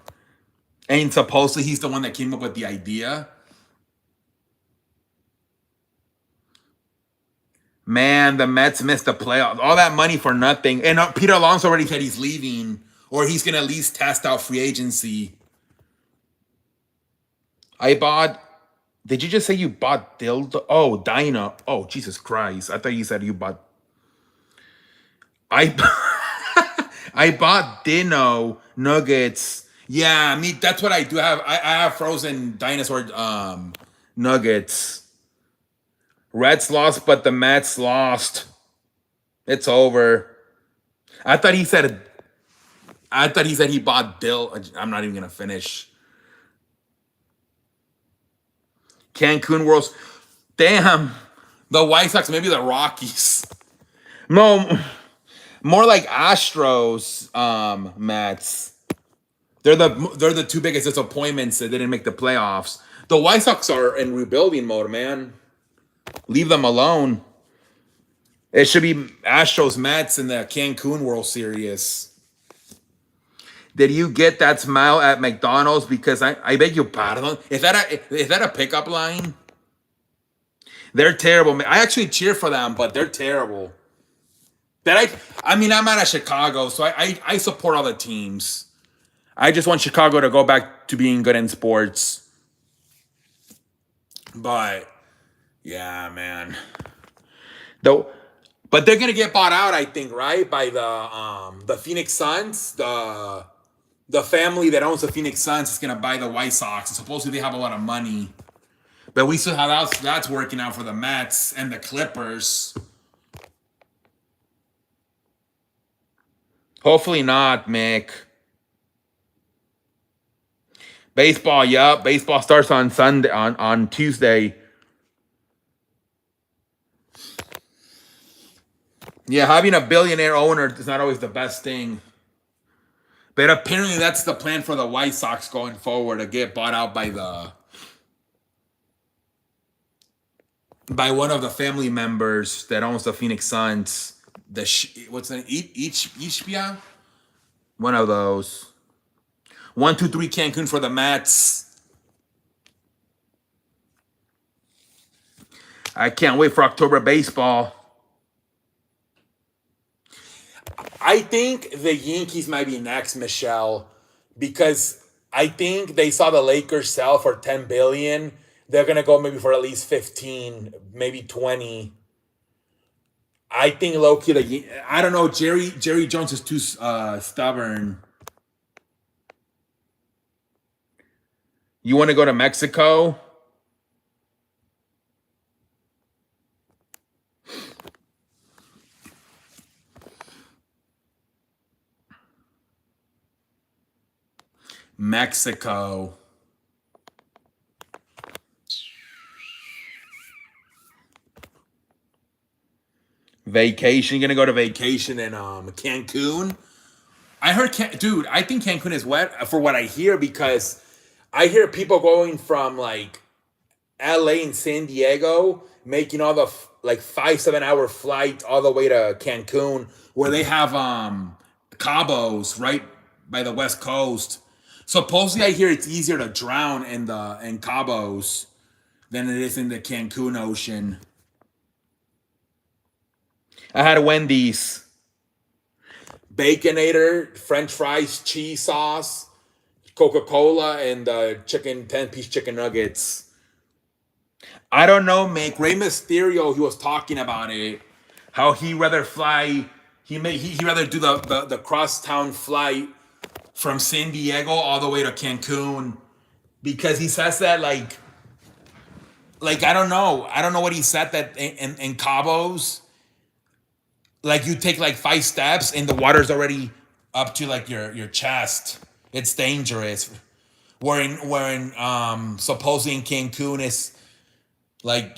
And supposedly he's the one that came up with the idea. Man, the Mets missed the playoffs. All that money for nothing. And Peter Alonso already said he's leaving. Or he's going to at least test out free agency. Did you just say you bought dildo? Oh, Dinah. Oh, Jesus Christ. I thought you said you bought. I bought Dino nuggets. Yeah, that's what I do. I have frozen dinosaur nuggets. Reds lost, but the Mets lost. It's over. I thought he said he bought Dill. I'm not even gonna finish. Cancun Worlds. Damn. The White Sox, maybe the Rockies. No, more like Astros, Mets. They're the two biggest disappointments that didn't make the playoffs. The White Sox are in rebuilding mode, man. Leave them alone. It should be Astros Mets in the Cancun World Series. Did you get that smile at McDonald's? Because I beg your pardon. Is that a pickup line? They're terrible. I actually cheer for them, but they're terrible. I mean, I'm out of Chicago, so I support all the teams. I just want Chicago to go back to being good in sports. But yeah, man. Though, but they're gonna get bought out, I think, right? By the Phoenix Suns. The family that owns the Phoenix Suns is gonna buy the White Sox. And supposedly they have a lot of money. But we still how that's working out for the Mets and the Clippers. Hopefully not, Mick. Baseball, yup. Baseball starts on Sunday on Tuesday. Yeah, having a billionaire owner is not always the best thing. But apparently that's the plan for the White Sox going forward, to get bought out by one of the family members that owns the Phoenix Suns. What's the name? Ishbia? One of those. 1-2-3 Cancun for the Mets. I can't wait for October baseball. I think the Yankees might be next, Michelle, because I think they saw the Lakers sell for $10 billion. They're gonna go maybe for at least 15, maybe 20. I think Loki. I don't know. Jerry Jones is too stubborn. You want to go to Mexico? Mexico. Vacation. You're gonna go to vacation in Cancun. I heard, dude. I think Cancun is wet for what I hear, because I hear people going from like LA and San Diego making all the like 5-7 hour flight all the way to Cancun, where they have Cabos right by the West Coast. Supposedly, I hear it's easier to drown in Cabos than it is in the Cancun Ocean. I had a Wendy's. Baconator, French fries, cheese sauce, Coca-Cola, and 10-piece chicken nuggets. I don't know, Mick. Rey Mysterio, he was talking about it. How he rather fly, he rather do the cross-town flight from San Diego all the way to Cancun. Because he says that like I don't know. I don't know what he said, that in Cabos, like you take like 5 steps and the water's already up to like your chest. It's dangerous. Where in supposedly in Cancun is like,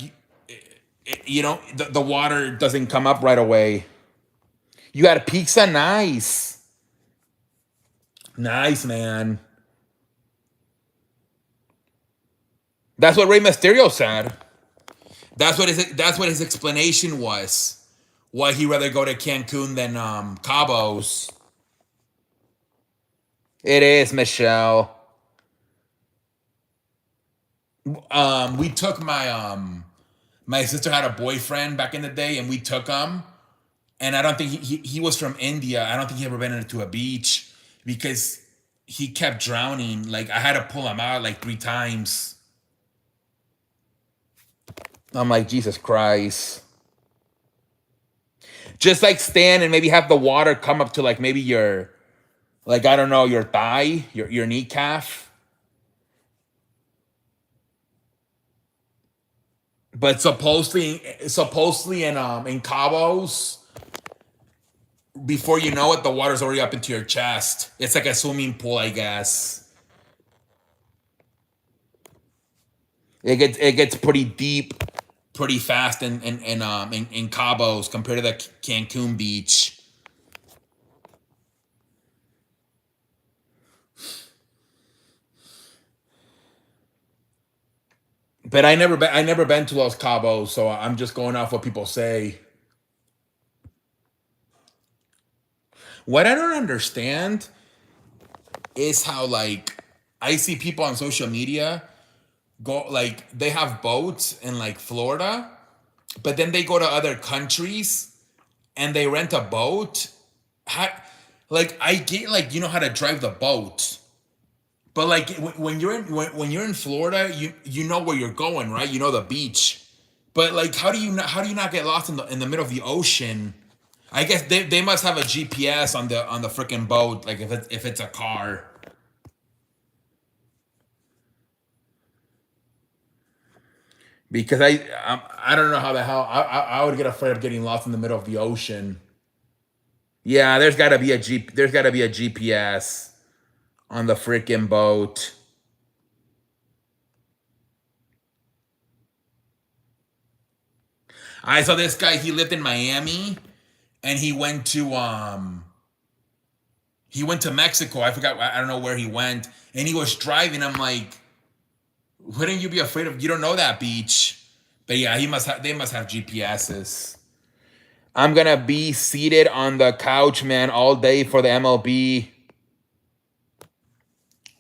you know, the water doesn't come up right away. You got a pizza, nice, man. That's what Rey Mysterio said. That's what his explanation was. Why he rather go to Cancun than Cabos. It is, Michelle. We took my sister had a boyfriend back in the day, and we took him. And I don't think he was from India. I don't think he ever been into a beach, because he kept drowning. Like I had to pull him out like 3 times. I'm like, Jesus Christ. Just like stand and maybe have the water come up to like maybe your, like, I don't know, your thigh, your kneecap. But supposedly in Cabos, before you know it, the water's already up into your chest. It's like a swimming pool, I guess. It gets pretty deep, pretty fast in Cabos compared to the Cancun beach. But I never been to Los Cabos, so I'm just going off what people say. What I don't understand is how like I see people on social media go like they have boats in like Florida, but then they go to other countries and they rent a boat. How, like I get like you know how to drive the boat, but like when you're in when you're in Florida, you know where you're going, right? You know the beach. But like how do you not get lost in the middle of the ocean? I guess they must have a GPS on the freaking boat, like if it's a car. Because I don't know how the hell I would get afraid of getting lost in the middle of the ocean. Yeah, there's gotta be a GPS on the freaking boat. I saw this guy. He lived in Miami, and he went to Mexico. I forgot. I don't know where he went, and he was driving. I'm like, wouldn't you be afraid of? You don't know that beach, but yeah, he must have. They must have GPSs. I'm gonna be seated on the couch, man, all day for the MLB.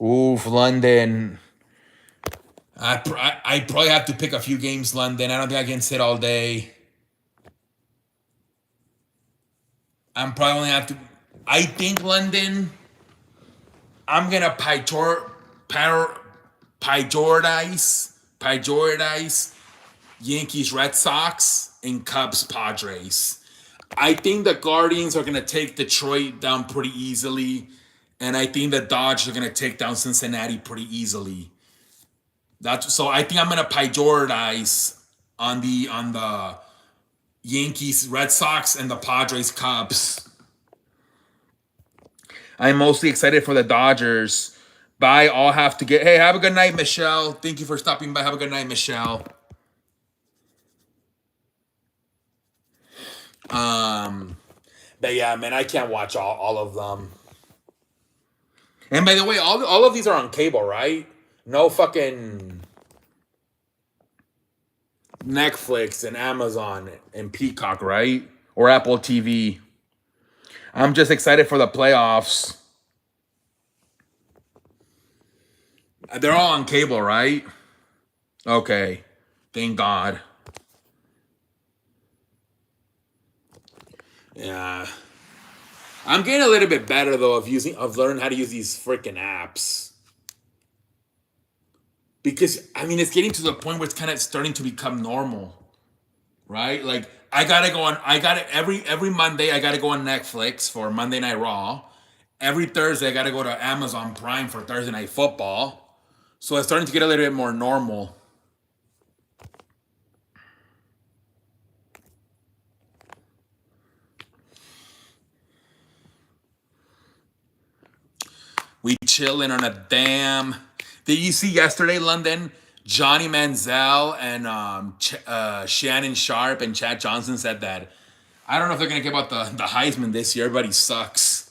Oof, London. I probably have to pick a few games, London. I don't think I can sit all day. I'm probably only have to. I think London. I'm gonna prioritize Yankees, Red Sox, and Cubs, Padres. I think the Guardians are gonna take Detroit down pretty easily, and I think the Dodgers are gonna take down Cincinnati pretty easily. That's so. I think I'm gonna prioritize on the Yankees, Red Sox, and the Padres, Cubs. I'm mostly excited for the Dodgers. Bye. I'll have to get. Hey, have a good night, Michelle. Thank you for stopping by. Have a good night, Michelle. Um, but yeah, man, I can't watch all of them. And by the way, all of these are on cable, right? No fucking Netflix and Amazon and Peacock, right? Or Apple TV. I'm just excited for the playoffs. They're all on cable, right? Okay. Thank God. Yeah. I'm getting a little bit better though of learning how to use these freaking apps. Because I mean it's getting to the point where it's kind of starting to become normal. Right? Like I gotta every Monday I gotta go on Netflix for Monday Night Raw. Every Thursday I gotta go to Amazon Prime for Thursday Night Football. So it's starting to get a little bit more normal. We chilling on a damn. Did you see yesterday, London? Johnny Manziel and Shannon Sharp and Chad Johnson said that I don't know if they're gonna give out the Heisman this year. Everybody sucks.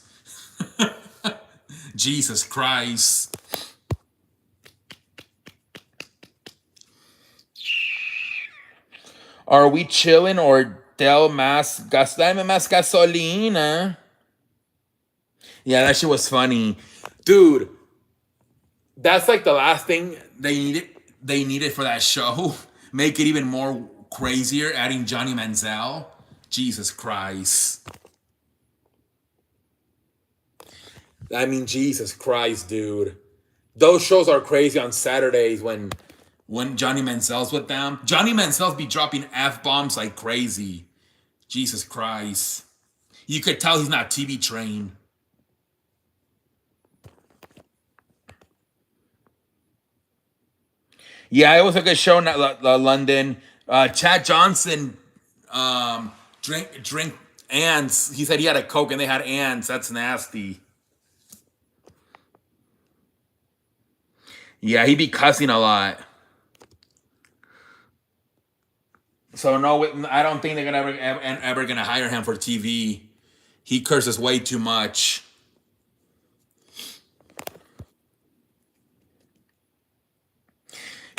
Jesus Christ. Are we chilling or del más dame más gasolina? Yeah, that shit was funny, dude. That's like the last thing they needed for that show. Make it even more crazier, adding Johnny Manziel. Jesus Christ. I mean, Jesus Christ, dude. Those shows are crazy on Saturdays when Johnny Manziel's with them. Johnny Manziel's be dropping F-bombs like crazy. Jesus Christ. You could tell he's not TV trained. Yeah, it was a good show in London. Chad Johnson drink ants. He said he had a Coke and they had ants. That's nasty. Yeah, he be cussing a lot. So no, I don't think they're gonna ever gonna hire him for TV. He curses way too much.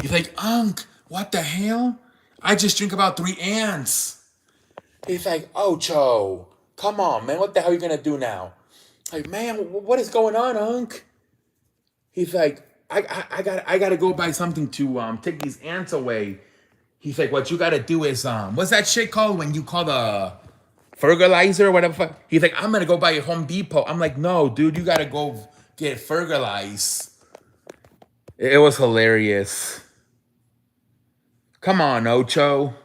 He's like, Unc, What the hell? I just drink about 3 ants. He's like, Ocho, come on, man. What the hell are you gonna do now? Like, man, what is going on, Unc? He's like, I gotta go buy something to take these ants away. He's like, what you gotta do is what's that shit called when you call the fertilizer or whatever? He's like, I'm gonna go buy a Home Depot. I'm like, no, dude, you gotta go get fertilized. It was hilarious. Come on, Ocho.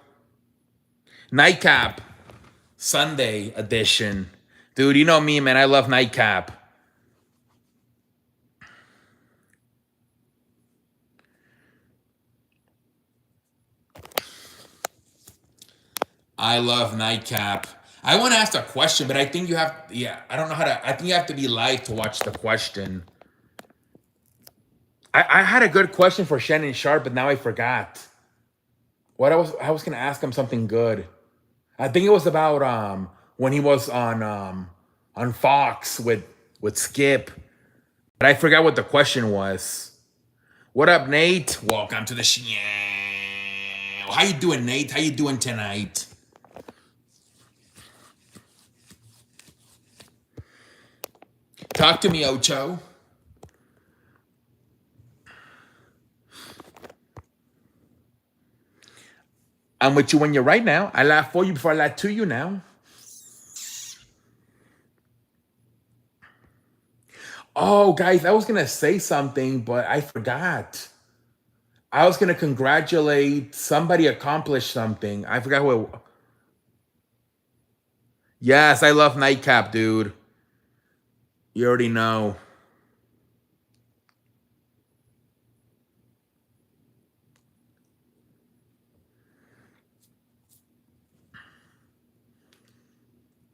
Nightcap, Sunday edition. Dude, you know me, man. I love Nightcap. I love Nightcap. I want to ask a question, but I think you have, yeah, I don't know how to, I think you have to be live to watch the question. I had a good question for Shannon Sharp, but now I forgot. I was gonna ask him something good. I think it was about when he was on Fox with Skip, but I forgot what the question was. What up, Nate? Welcome to the show. How you doing, Nate? How you doing tonight? Talk to me, Ocho. I'm with you when you're right now. I laugh for you before I laugh to you now. Oh, guys, I was gonna say something, but I forgot. I was gonna congratulate somebody accomplished something. I forgot who it. Yes, I love Nightcap, dude. You already know.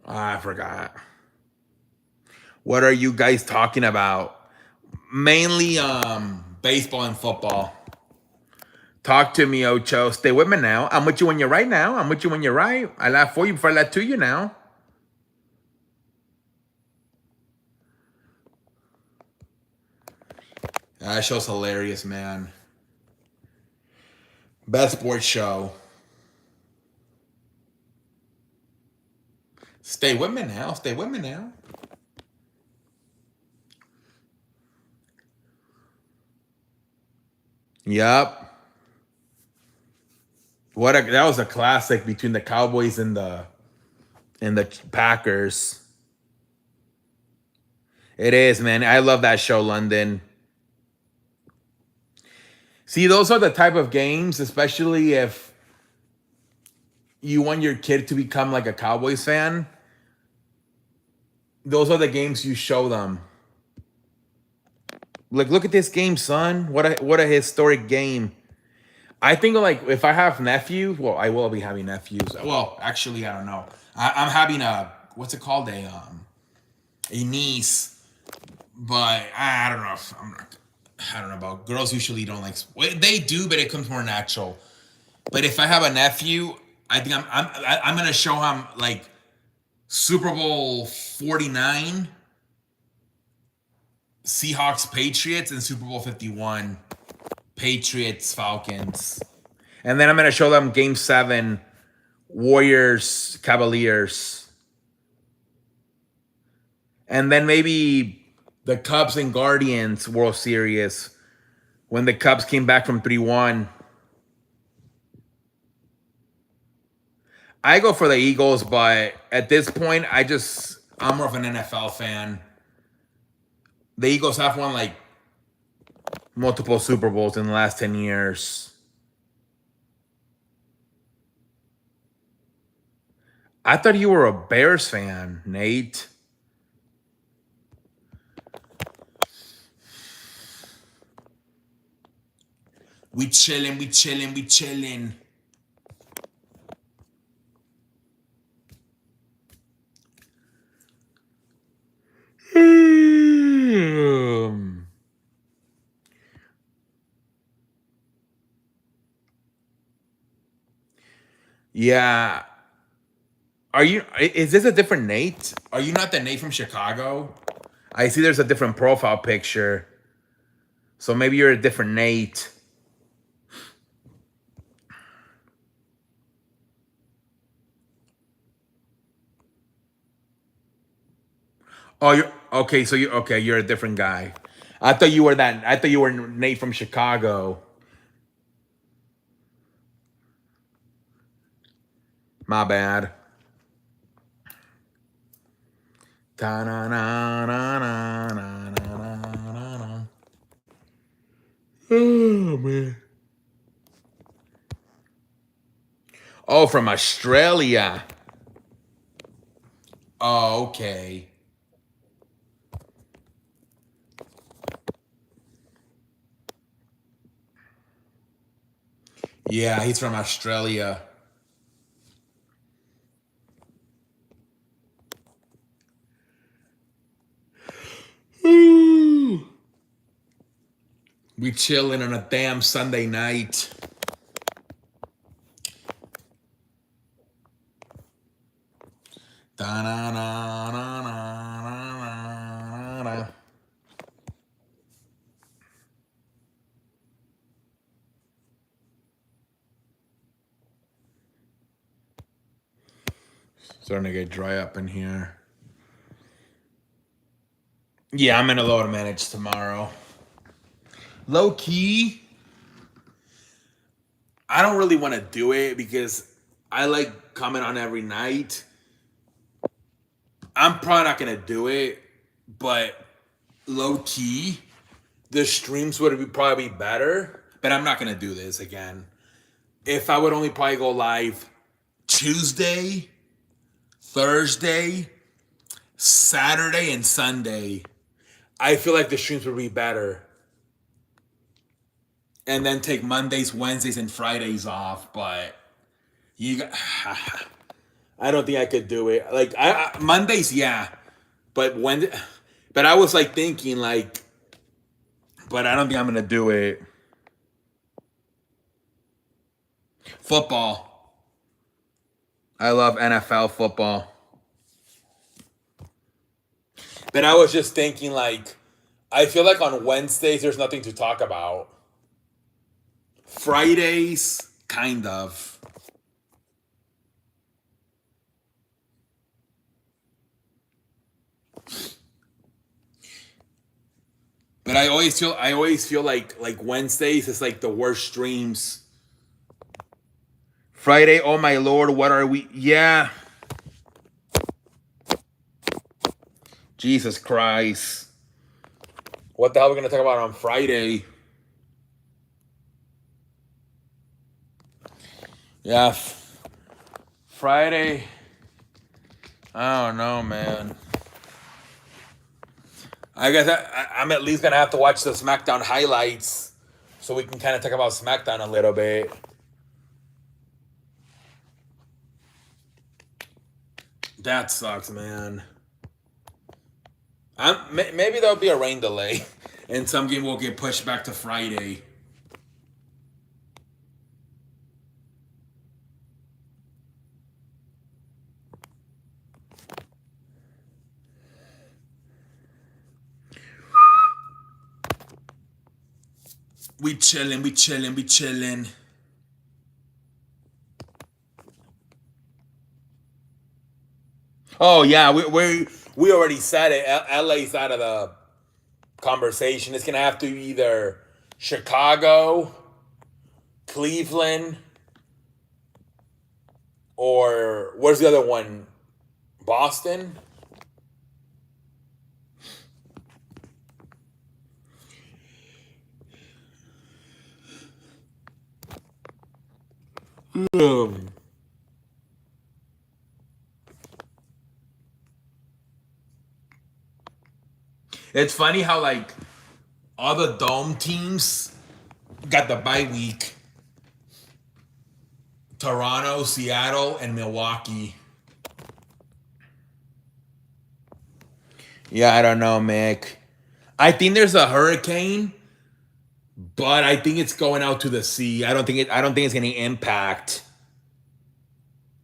I forgot. What are you guys talking about? Mainly baseball and football. Talk to me, Ocho. Stay with me now. I'm with you when you're right now. I'm with you when you're right. I laugh for you before I laugh to you now. That show's hilarious, man. Best sports show. Stay with me now. Stay with me now. Yup. That was a classic between the Cowboys and the Packers. It is, man. I love that show, London. See, those are the type of games, especially if you want your kid to become like a Cowboys fan. Those are the games you show them. Like, look at this game, son. What a historic game. I think like if I have nephews, well, I will be having nephews. Well, actually, I don't know. I'm having a what's it called a niece, but I don't know if I'm not. I don't know about girls. Usually don't like. Well, they do, but it comes more natural. But if I have a nephew, I think I'm gonna show him like Super Bowl 49, Seahawks Patriots, and Super Bowl 51, Patriots Falcons. And then I'm gonna show them Game 7, Warriors Cavaliers. And then maybe the Cubs and Guardians World Series when the Cubs came back from 3-1. I go for the Eagles, but at this point, I'm more of an NFL fan. The Eagles have won like multiple Super Bowls in the last 10 years. I thought you were a Bears fan, Nate. We chillin', we chillin', we chillin'. Yeah. Is this a different Nate? Are you not the Nate from Chicago? I see there's a different profile picture. So maybe you're a different Nate. Oh, you're okay. So you okay? You're a different guy. I thought you were that. I thought you were Nate from Chicago. My bad. Ta-na-na-na-na-na-na-na. Oh man. Oh, from Australia. Oh, okay. Yeah, he's from Australia. Ooh. We chilling on a damn Sunday night. Da-na-na-na-na-na-na. Starting to get dry up in here. Yeah, I'm gonna load manage tomorrow. Low key, I don't really want to do it because I like coming on every night. I'm probably not gonna do it, but low key, the streams would be probably better. But I'm not gonna do this again. If I would only probably go live Tuesday, Thursday, Saturday, and Sunday, I feel like the streams would be better. And then take Mondays, Wednesdays, and Fridays off. But you, I don't think I could do it. Like Mondays, yeah, but but I was like thinking like, but I don't think I'm gonna do it. Football. I love NFL football. But I was just thinking like, I feel like on Wednesdays there's nothing to talk about. Fridays, kind of. But I always feel like Wednesdays is like the worst streams. Friday, oh my lord, what are we? Yeah. Jesus Christ. What the hell are we gonna talk about on Friday? Yeah. Friday. I don't know, man. I guess I'm at least gonna have to watch the SmackDown highlights so we can kind of talk about SmackDown a little bit. That sucks, man. Maybe there'll be a rain delay, and some game will get pushed back to Friday. We chilling, we chilling, we chilling. Oh yeah, we already said it. LA's out of the conversation. It's gonna have to be either Chicago, Cleveland, or where's the other one? Boston. Um, it's funny how like all the dome teams got the bye week. Toronto, Seattle, and Milwaukee. Yeah, I don't know, Mick. I think there's a hurricane, but I think it's going out to the sea. I don't think it's going to impact.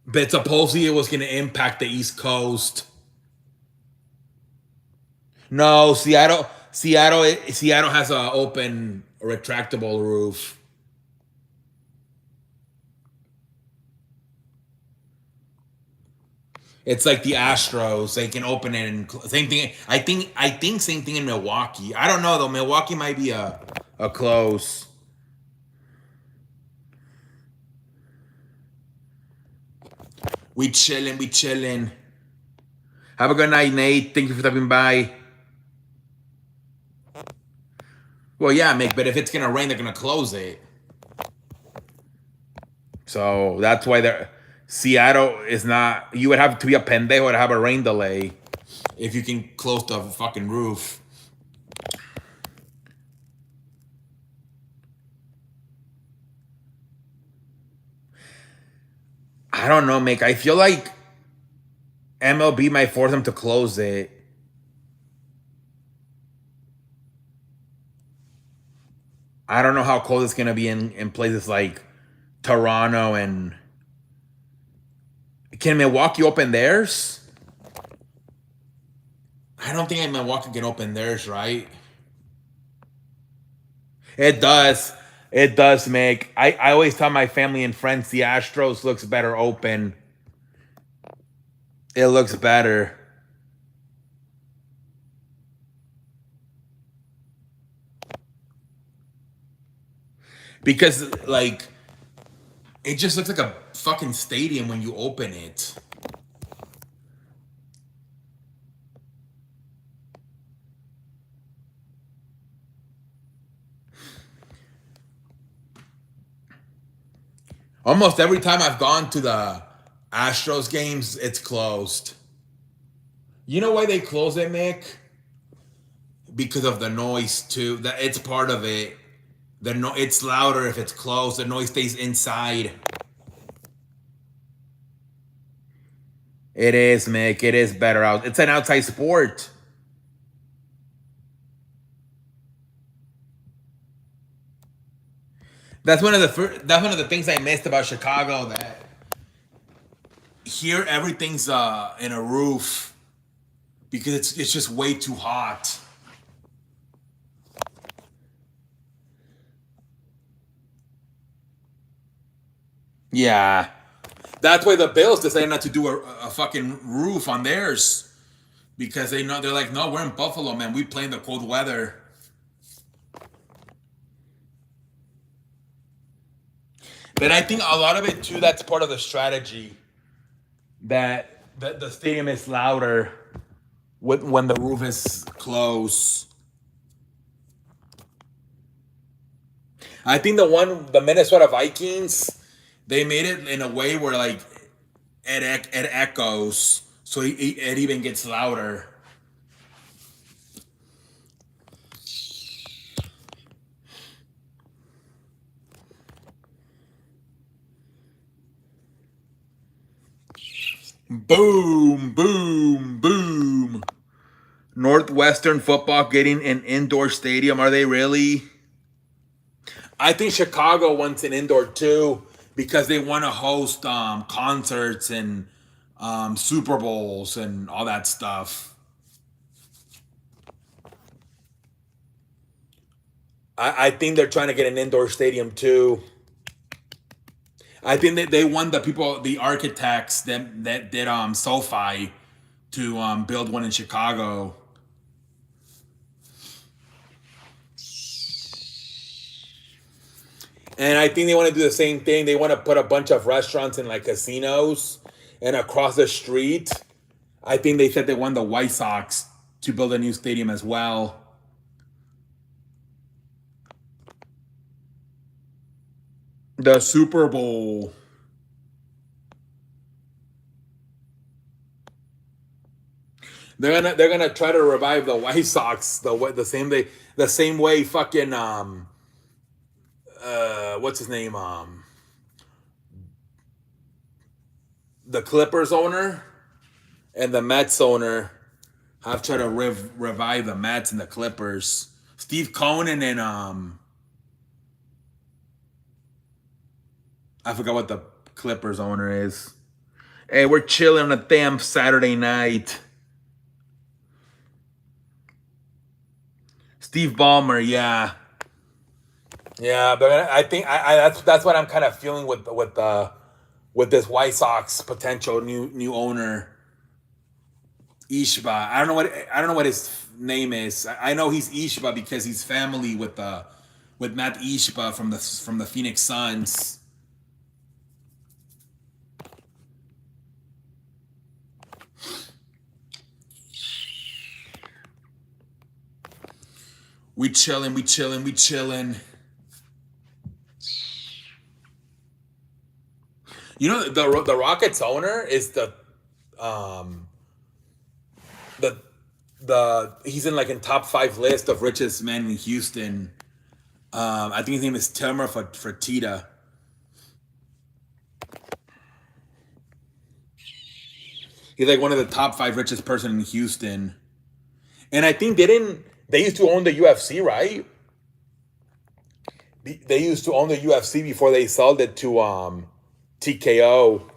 But supposedly it was going to impact the East Coast. No, Seattle has an open retractable roof. It's like the Astros; they can open it and same thing. I think same thing in Milwaukee. I don't know though. Milwaukee might be a close. We chilling, we chilling. Have a good night, Nate. Thank you for stopping by. Well, yeah, Mick, but if it's gonna rain, they're gonna close it. So that's why they're Seattle is not. You would have to be a pendejo to have a rain delay if you can close the fucking roof. I don't know, Mick. I feel like MLB might force them to close it. I don't know how cold it's gonna be in places like Toronto and can Milwaukee open theirs? I don't think Milwaukee can open theirs, right? It does. It does make. I always tell my family and friends the Astros looks better open. It looks better. Because like it just looks like a fucking stadium when you open it. Almost every time I've gone to the Astros games, it's closed. You know why they close it, Mick? Because of the noise too. That it's part of it. It's louder if it's closed. The noise stays inside. It is, Mick. It is better out. It's an outside sport. That's one of the things I missed about Chicago. That here everything's in a roof because it's just way too hot. Yeah, that's why the Bills decided not to do a fucking roof on theirs because they know they're like, no, we're in Buffalo, man. We play in the cold weather. But I think a lot of it too. That's part of the strategy that the stadium is louder when the roof is closed. I think the Minnesota Vikings, they made it in a way where like it echoes, so it even gets louder. Boom, boom, boom. Northwestern football getting an indoor stadium. Are they really? I think Chicago wants an indoor too because they want to host concerts and Super Bowls and all that stuff. I think they're trying to get an indoor stadium too. I think that they want the architects that did SoFi to build one in Chicago. And I think they want to do the same thing. They want to put a bunch of restaurants and like casinos. And across the street, I think they said they want the White Sox to build a new stadium as well. The Super Bowl. They're gonna try to revive the White Sox the same way fucking what's his name the Clippers owner and the Mets owner have tried to revive the Mets and the Clippers. Steve Cohen and I forgot what the Clippers owner is. Hey, we're chilling on a damn Saturday night. Steve Ballmer, yeah, yeah, but I think that's what I'm kind of feeling with this White Sox potential new owner. Ishba. I don't know what his name is. I know he's Ishba because he's family with Matt Ishba from the Phoenix Suns. We chilling, we chilling, we chilling. You know the Rockets owner is um the he's in like in top five list of richest men in Houston. I think his name is Tilmer Fertitta. He's like one of the top five richest person in Houston. And I think they used to own the UFC, right? They used to own the UFC before they sold it to TKO.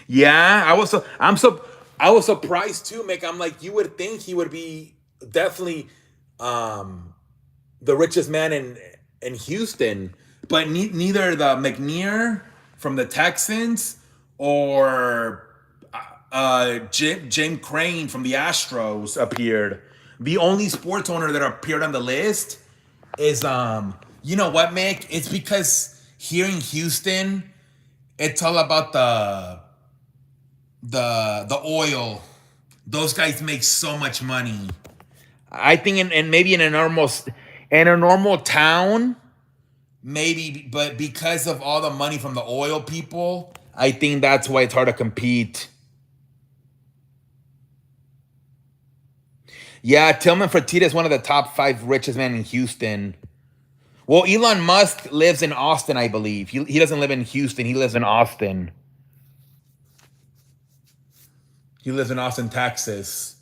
Yeah, I was surprised too, Mick. I'm like, you would think he would be definitely um the richest man in Houston, but neither the McNear from the Texans or Jim Crane from the Astros appeared. The only sports owner that appeared on the list is you know what, Mick? It's because here in Houston, it's all about the oil. Those guys make so much money. I think in maybe in a normal town, maybe, but because of all the money from the oil people, I think that's why it's hard to compete. Yeah, Tillman Fertitta is one of the top five richest men in Houston. Well, Elon Musk lives in Austin, I believe. He doesn't live in Houston. He lives in Austin. He lives in Austin, Texas.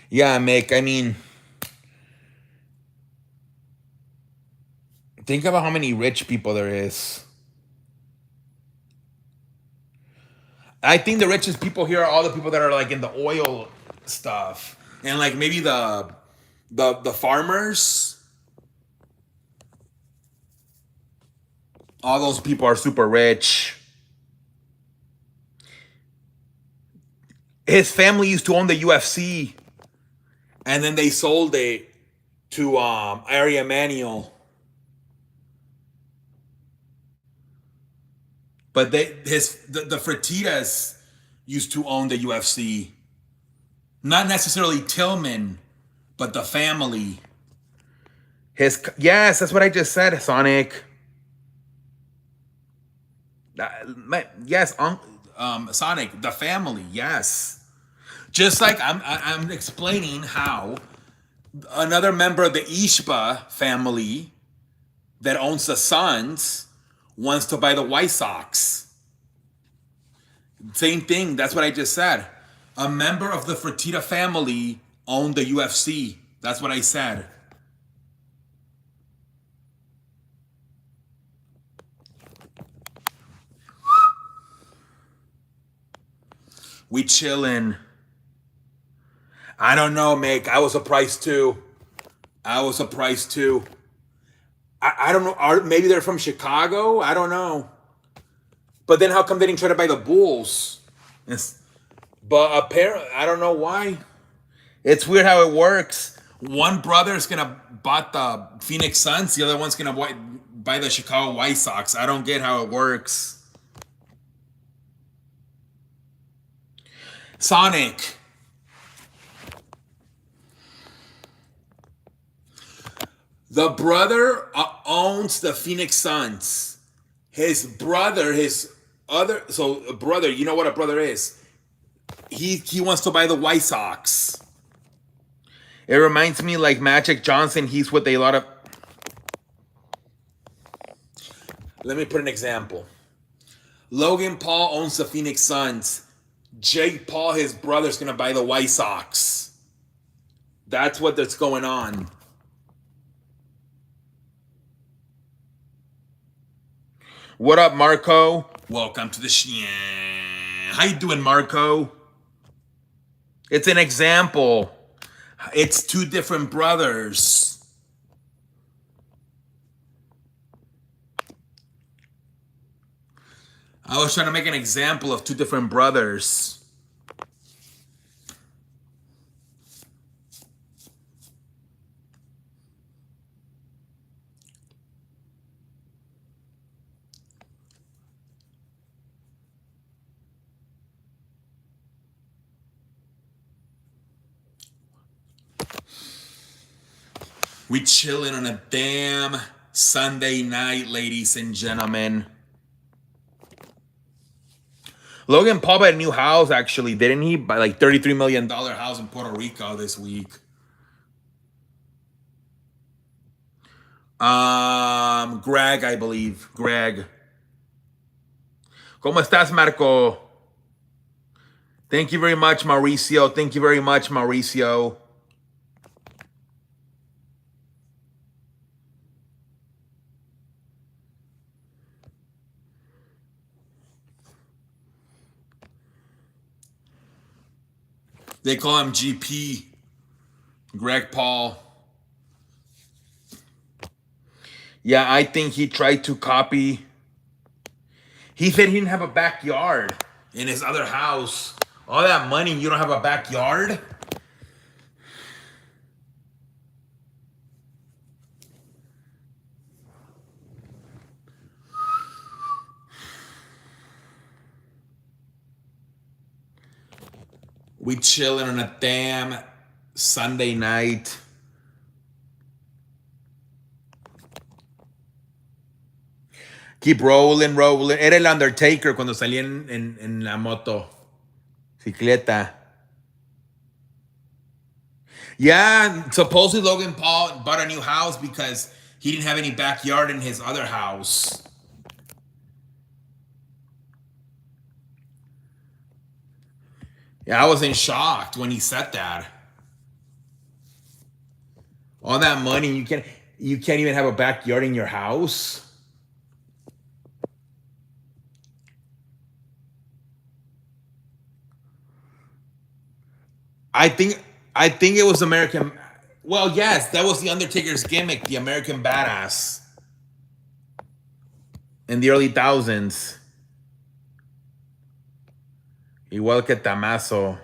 Yeah, Mick. I mean, think about how many rich people there is. I think the richest people here are all the people that are like in the oil stuff, and like maybe the farmers. All those people are super rich. His family used to own the UFC, and then they sold it to Ari Emanuel. But the Fertittas used to own the UFC. Not necessarily Tillman, but the family. Yes, that's what I just said, Sonic. Yes, Sonic, the family. Yes, just like I'm explaining how another member of the Ishba family that owns the Suns wants to buy the White Sox. Same thing. That's what I just said. A member of the Fertitta family owned the UFC. That's what I said. We chillin'. I don't know, Mick. I was surprised too. I was surprised too. I don't know. Maybe they're from Chicago. I don't know. But then how come they didn't try to buy the Bulls? But apparently, I don't know why. It's weird how it works. One brother's gonna buy the Phoenix Suns. The other one's gonna buy the Chicago White Sox. I don't get how it works. Sonic. The brother owns the Phoenix Suns. His brother, so a brother, you know what a brother is? He wants to buy the White Sox. It reminds me like Magic Johnson. He's with a lot of. Let me put an example. Logan Paul owns the Phoenix Suns. Jake Paul, his brother's gonna buy the White Sox. That's that's going on. What up, Marco? Welcome to the How you doing, Marco? It's an example. It's two different brothers. I was trying to make an example of two different brothers. We chilling on a damn Sunday night, ladies and gentlemen. Logan Paul bought a new house, actually, didn't he? Buy like $33 million house in Puerto Rico this week. Greg, I believe. Greg. ¿Cómo estás, Marco? Thank you very much, Mauricio. Thank you very much, Mauricio. They call him GP. Greg Paul. Yeah, I think he tried to copy. He said he didn't have a backyard in his other house. All that money, you don't have a backyard? We chilling on a damn Sunday night. Keep rolling, rolling. Era el Undertaker cuando salía en la moto. Cicleta. Yeah, supposedly Logan Paul bought a new house because he didn't have any backyard in his other house. Yeah, I was in shock when he said that. All that money, you can't even have a backyard in your house. I think it was American. Well, yes, that was the Undertaker's gimmick, the American Badass, in the early thousands. Igual que Tamaso.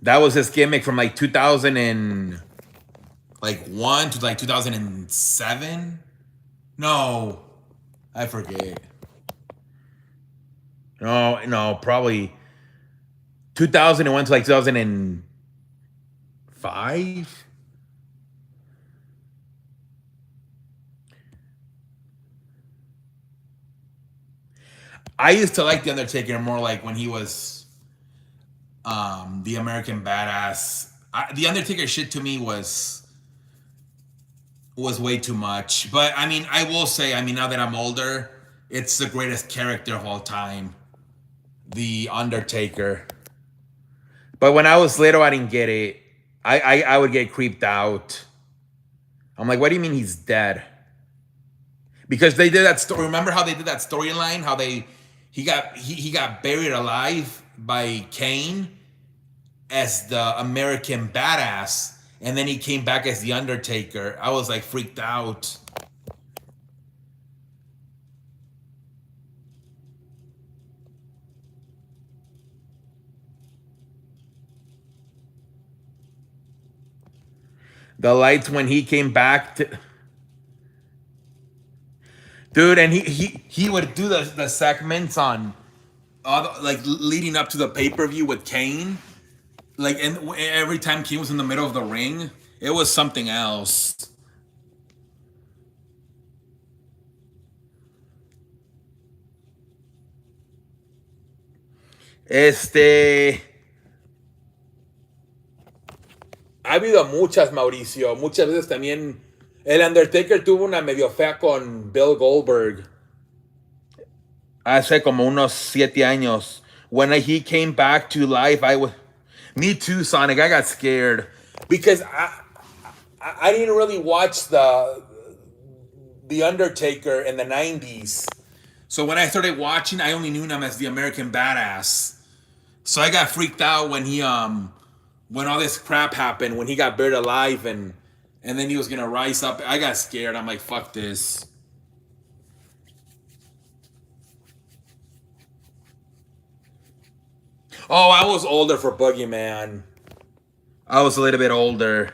That was his gimmick from like 2001 to like 2007. No, I forget. No, probably 2001 to like 2005. I used to like the Undertaker more like when he was the American Badass. The Undertaker shit to me was way too much. But I mean, I will say, I mean, now that I'm older, it's the greatest character of all time, the Undertaker. But when I was little, I didn't get it. I would get creeped out. I'm like, what do you mean he's dead? Because they did that story. Remember how they did that storyline? How he got buried alive by Kane as the American Badass, and then he came back as the Undertaker. I was like freaked out. The lights when he came back to, dude, and he would do the segments on like leading up to the pay-per-view with Kane. Like, and every time Kane was in the middle of the ring, it was something else. Ha habido muchas, Mauricio. Muchas veces también el Undertaker tuvo una medio fea con Bill Goldberg. Hace como unos 7 años. When he came back to life, me too, Sonic. I got scared because I didn't really watch the Undertaker in the 90s. So when I started watching, I only knew him as the American Badass. So I got freaked out when he when all this crap happened, when he got buried alive, and then he was gonna rise up. I got scared. I'm like, fuck this. Oh, I was older for Boogeyman. I was a little bit older.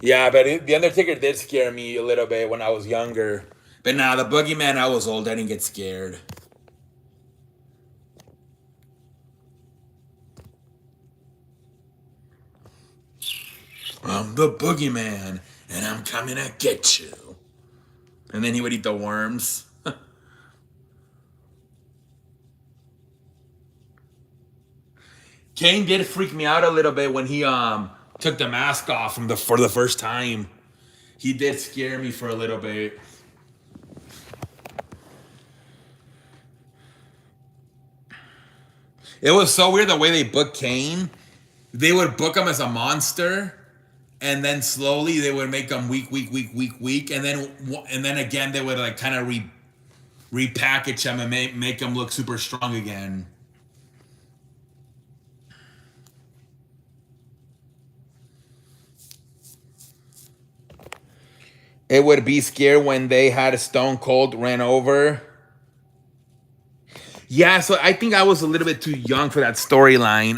Yeah, but the Undertaker did scare me a little bit when I was younger. But now the Boogeyman, I was old. I didn't get scared. I'm the Boogeyman, and I'm coming to get you. And then he would eat the worms. Kane did freak me out a little bit when he took the mask off for the first time. He did scare me for a little bit. It was so weird the way they booked Kane. They would book him as a monster, and then slowly they would make him weak, weak, weak, weak, weak, and then again they would like kind of repackage him and make him look super strong again. It would be scary when they had Stone Cold ran over. Yeah, so I think I was a little bit too young for that storyline.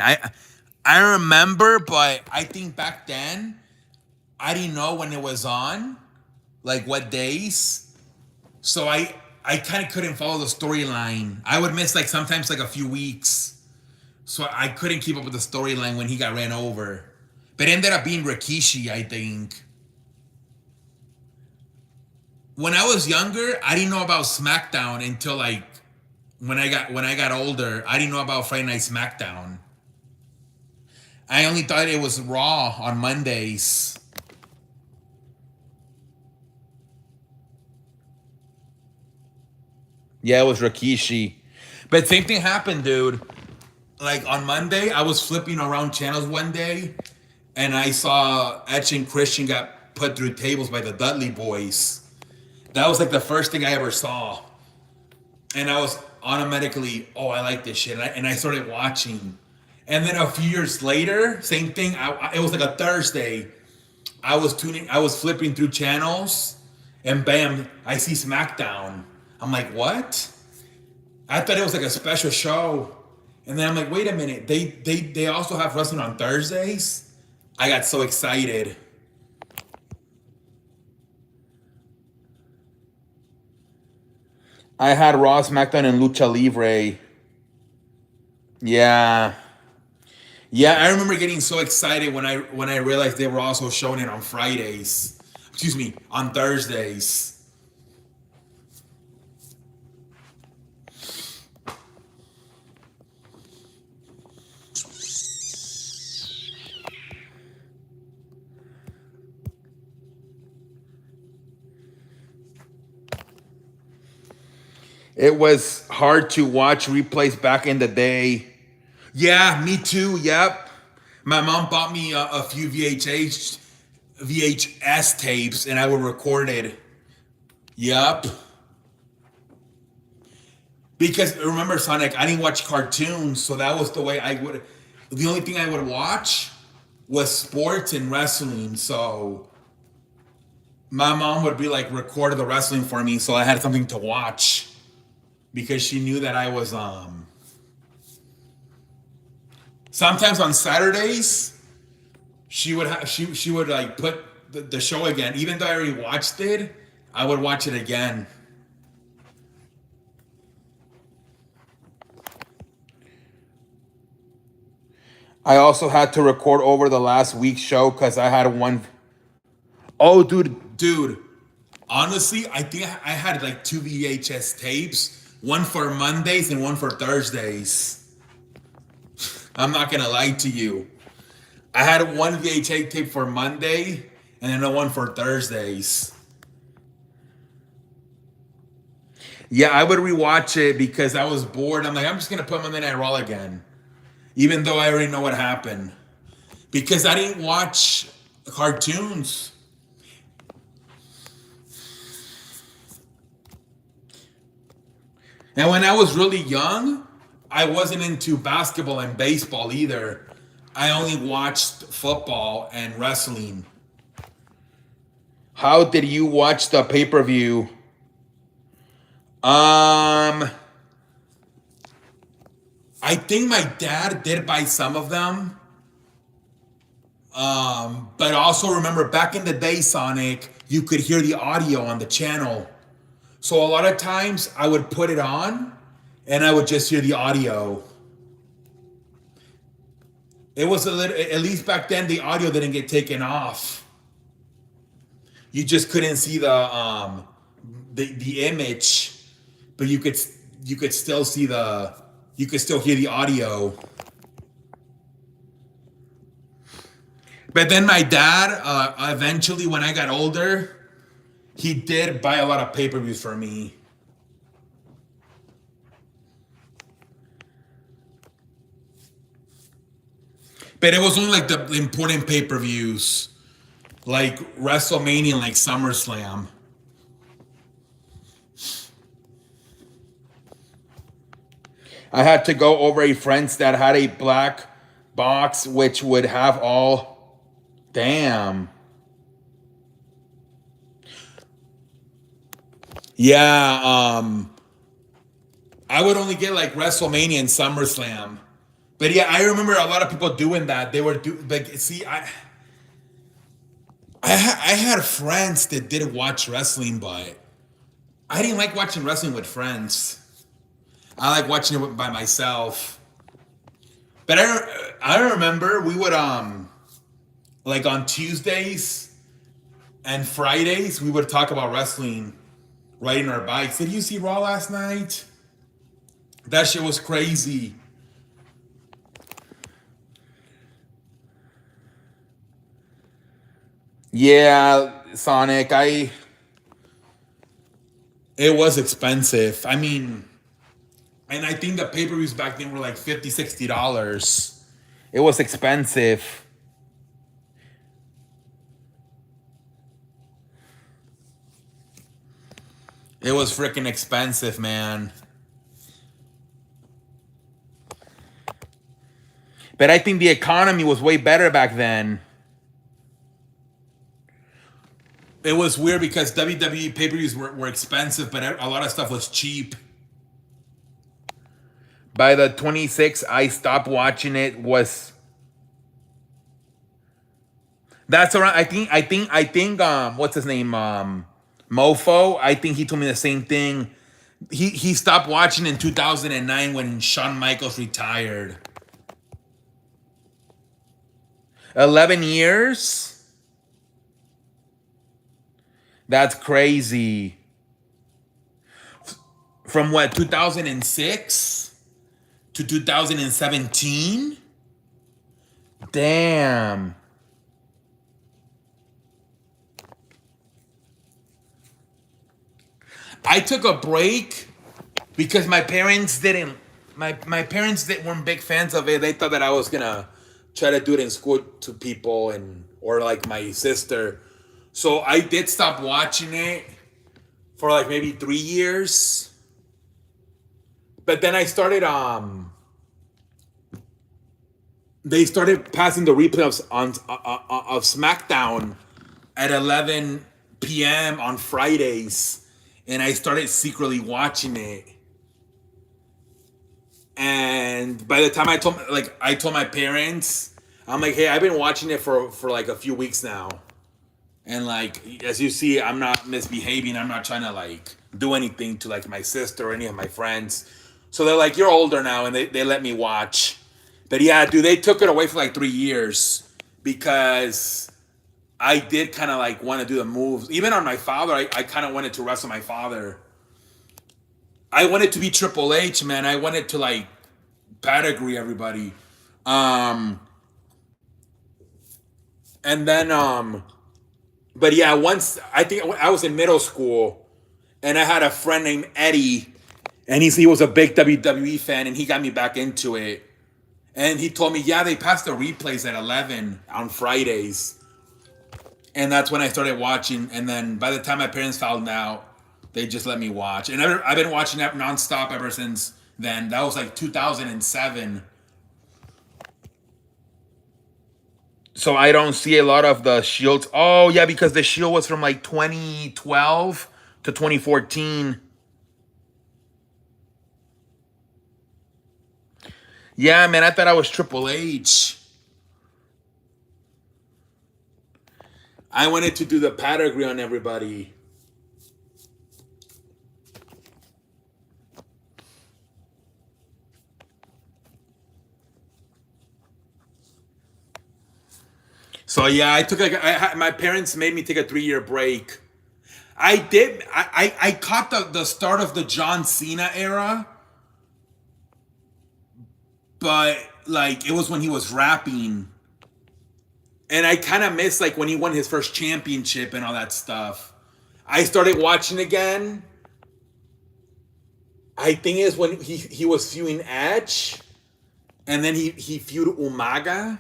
I remember, but I think back then I didn't know when it was on, like what days. So I kind of couldn't follow the storyline. I would miss like sometimes like a few weeks. So I couldn't keep up with the storyline when he got ran over. But it ended up being Rikishi, I think. When I was younger, I didn't know about SmackDown until like when I got older. I didn't know about Friday Night SmackDown. I only thought it was Raw on Mondays. Yeah, it was Rikishi. But same thing happened, dude. Like on Monday, I was flipping around channels one day, and I saw Edge and Christian got put through tables by the Dudley Boys. That was like the first thing I ever saw, and I was automatically, oh, I like this shit, and I started watching. And then a few years later, same thing. It was like a Thursday. I was flipping through channels, and bam, I see SmackDown. I'm like, what? I thought it was like a special show, and then I'm like, wait a minute, they also have wrestling on Thursdays. I got so excited. I had Raw, SmackDown, and Lucha Libre. Yeah, yeah. I remember getting so excited when I realized they were also showing it on Fridays. Excuse me, on Thursdays. It was hard to watch replays back in the day. Yeah, me too. Yep. My mom bought me a few VHS tapes, and I would record it. Yep. Because remember, Sonic, I didn't watch cartoons, so that was the way I would. The only thing I would watch was sports and wrestling. So my mom would be like record the wrestling for me, so I had something to watch because she knew that I was sometimes on Saturdays she would like put the show again. Even though I already watched it, I would watch it again. I also had to record over the last week's show because I had one. Oh, dude. Honestly, I think I had like two VHS tapes, one for Mondays and one for Thursdays. I'm not gonna lie to you. I had one VHS tape for Monday and then one for Thursdays. Yeah, I would rewatch it because I was bored. I'm like, I'm just gonna put Monday Night Raw again, even though I already know what happened, because I didn't watch cartoons. And when I was really young, I wasn't into basketball and baseball either. I only watched football and wrestling. How did you watch the pay-per-view? I think my dad did buy some of them. But also remember back in the day, Sonic, you could hear the audio on the channel. So a lot of times I would put it on and I would just hear the audio. It was a little, at least back then, the audio didn't get taken off. You just couldn't see the image, but you could still see you could still hear the audio. But then my dad, eventually, when I got older, he did buy a lot of pay-per-views for me. But it was only like the important pay-per-views, like WrestleMania and like SummerSlam. I had to go over a friend's that had a black box which would have all. Damn. Yeah, I would only get like WrestleMania and SummerSlam. But yeah, I remember a lot of people doing that. They were like, see, I had friends that did watch wrestling, but I didn't like watching wrestling with friends. I like watching it by myself. But I remember we would like on Tuesdays and Fridays we would talk about wrestling, riding our bikes. Did you see Raw last night? That shit was crazy. Yeah, Sonic, it was expensive. I mean, and I think the pay-per-views back then were like $50, $60. It was expensive. It was freaking expensive, man. But I think the economy was way better back then. It was weird because WWE pay-per-views were expensive, but a lot of stuff was cheap. By the 26th, I stopped watching it. That's around. I think. What's his name? Mofo. I think he told me the same thing. He stopped watching in 2009 when Shawn Michaels retired. 11 years. That's crazy. From what, 2006 to 2017? Damn. I took a break because my parents didn't. My parents weren't big fans of it. They thought that I was gonna try to do it in school to people or like my sister. So I did stop watching it for like maybe 3 years. But then I started they started passing the replay of SmackDown at 11 p.m. on Fridays, and I started secretly watching it. And by the time I told my parents, I'm like, hey, I've been watching it for like a few weeks now. And like, as you see, I'm not misbehaving. I'm not trying to like do anything to like my sister or any of my friends. So they're like, you're older now, and they let me watch. But yeah, dude, they took it away for like 3 years because I did kind of like want to do the moves. Even on my father, I kind of wanted to wrestle my father. I wanted to be Triple H, man. I wanted to like pedigree everybody. And then but yeah, once I think I was in middle school, and I had a friend named Eddie, and he was a big WWE fan, and he got me back into it. And he told me, yeah, they passed the replays at 11 on Fridays, and that's when I started watching. And then by the time my parents found out, They just let me watch, and I've been watching that nonstop ever since then. That was like 2007. So I don't see a lot of the Shields. Oh yeah, because the Shield was from like 2012 to 2014. Yeah, man, I thought I was Triple H. I wanted to do the pedigree on everybody. So yeah, I took like my parents made me take a 3 year break. I did. I caught the start of the John Cena era, but like it was when he was rapping, and I kind of missed like when he won his first championship and all that stuff. I started watching again. I think is when he was feuding Edge, and then he feuded Umaga.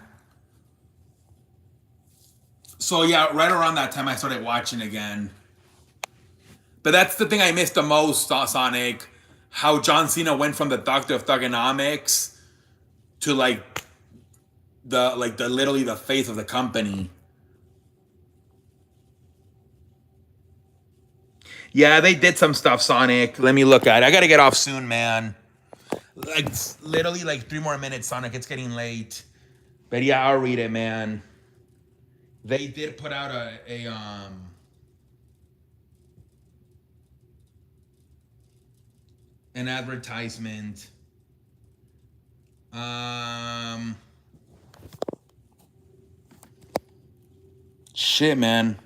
So yeah, right around that time I started watching again. But that's the thing I missed the most, Sonic. How John Cena went from the Doctor of Thugonomics to the literally the face of the company. Yeah, they did some stuff, Sonic. Let me look at it. I gotta get off soon, man. Like literally like 3 more minutes, Sonic. It's getting late. But yeah, I'll read it, man. They did put out an advertisement. Shit, man.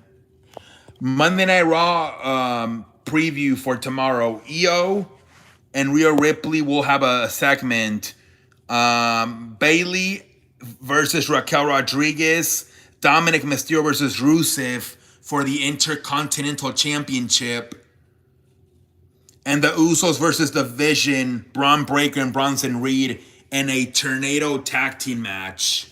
Monday Night Raw preview for tomorrow. EO and Rhea Ripley will have a segment. Bailey versus Raquel Rodriguez. Dominic Mysterio versus Rusev for the Intercontinental Championship. And the Usos versus The Vision, Braun Breaker and Bronson Reed in a Tornado Tag Team match.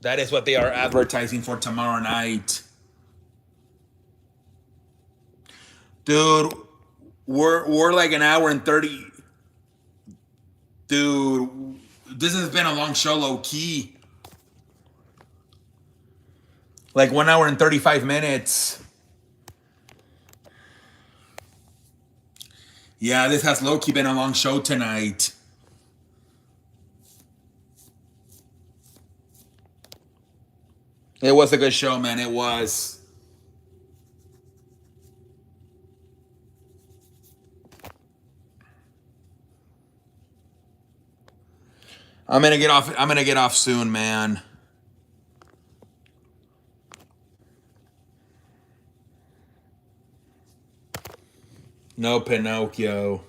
That is what they are advertising for tomorrow night. Dude, we're like an hour and 30. Dude, this has been a long show, low key. Like 1 hour and 35 minutes. Yeah, this has low key been a long show tonight. It was a good show, man. It was. I'm gonna get off. I'm gonna get off soon, man. No Pinocchio.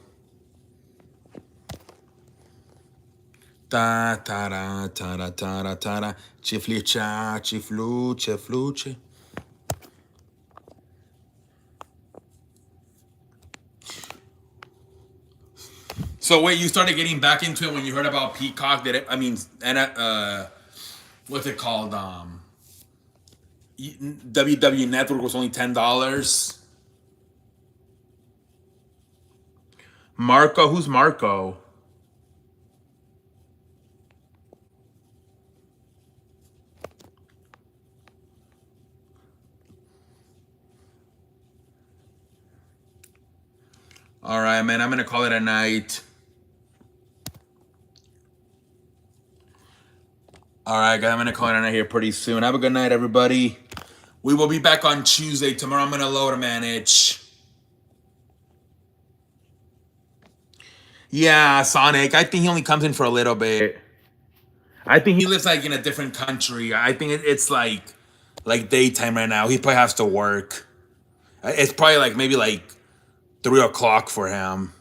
Ta ta da ta da ta da ta da. Chiflicha, chifluche, fluche. So wait, you started getting back into it when you heard about Peacock? Did it? I mean, and what's it called? WWE Network was only $10. Marco, who's Marco? All right, man. I'm gonna call it a night. All right, guys. I'm gonna call it a night here pretty soon. Have a good night, everybody. We will be back on Tuesday. Tomorrow I'm gonna load manage. Yeah, Sonic. I think he only comes in for a little bit. I think he lives like in a different country. I think it's like daytime right now. He probably has to work. It's probably like maybe like 3 o'clock for him.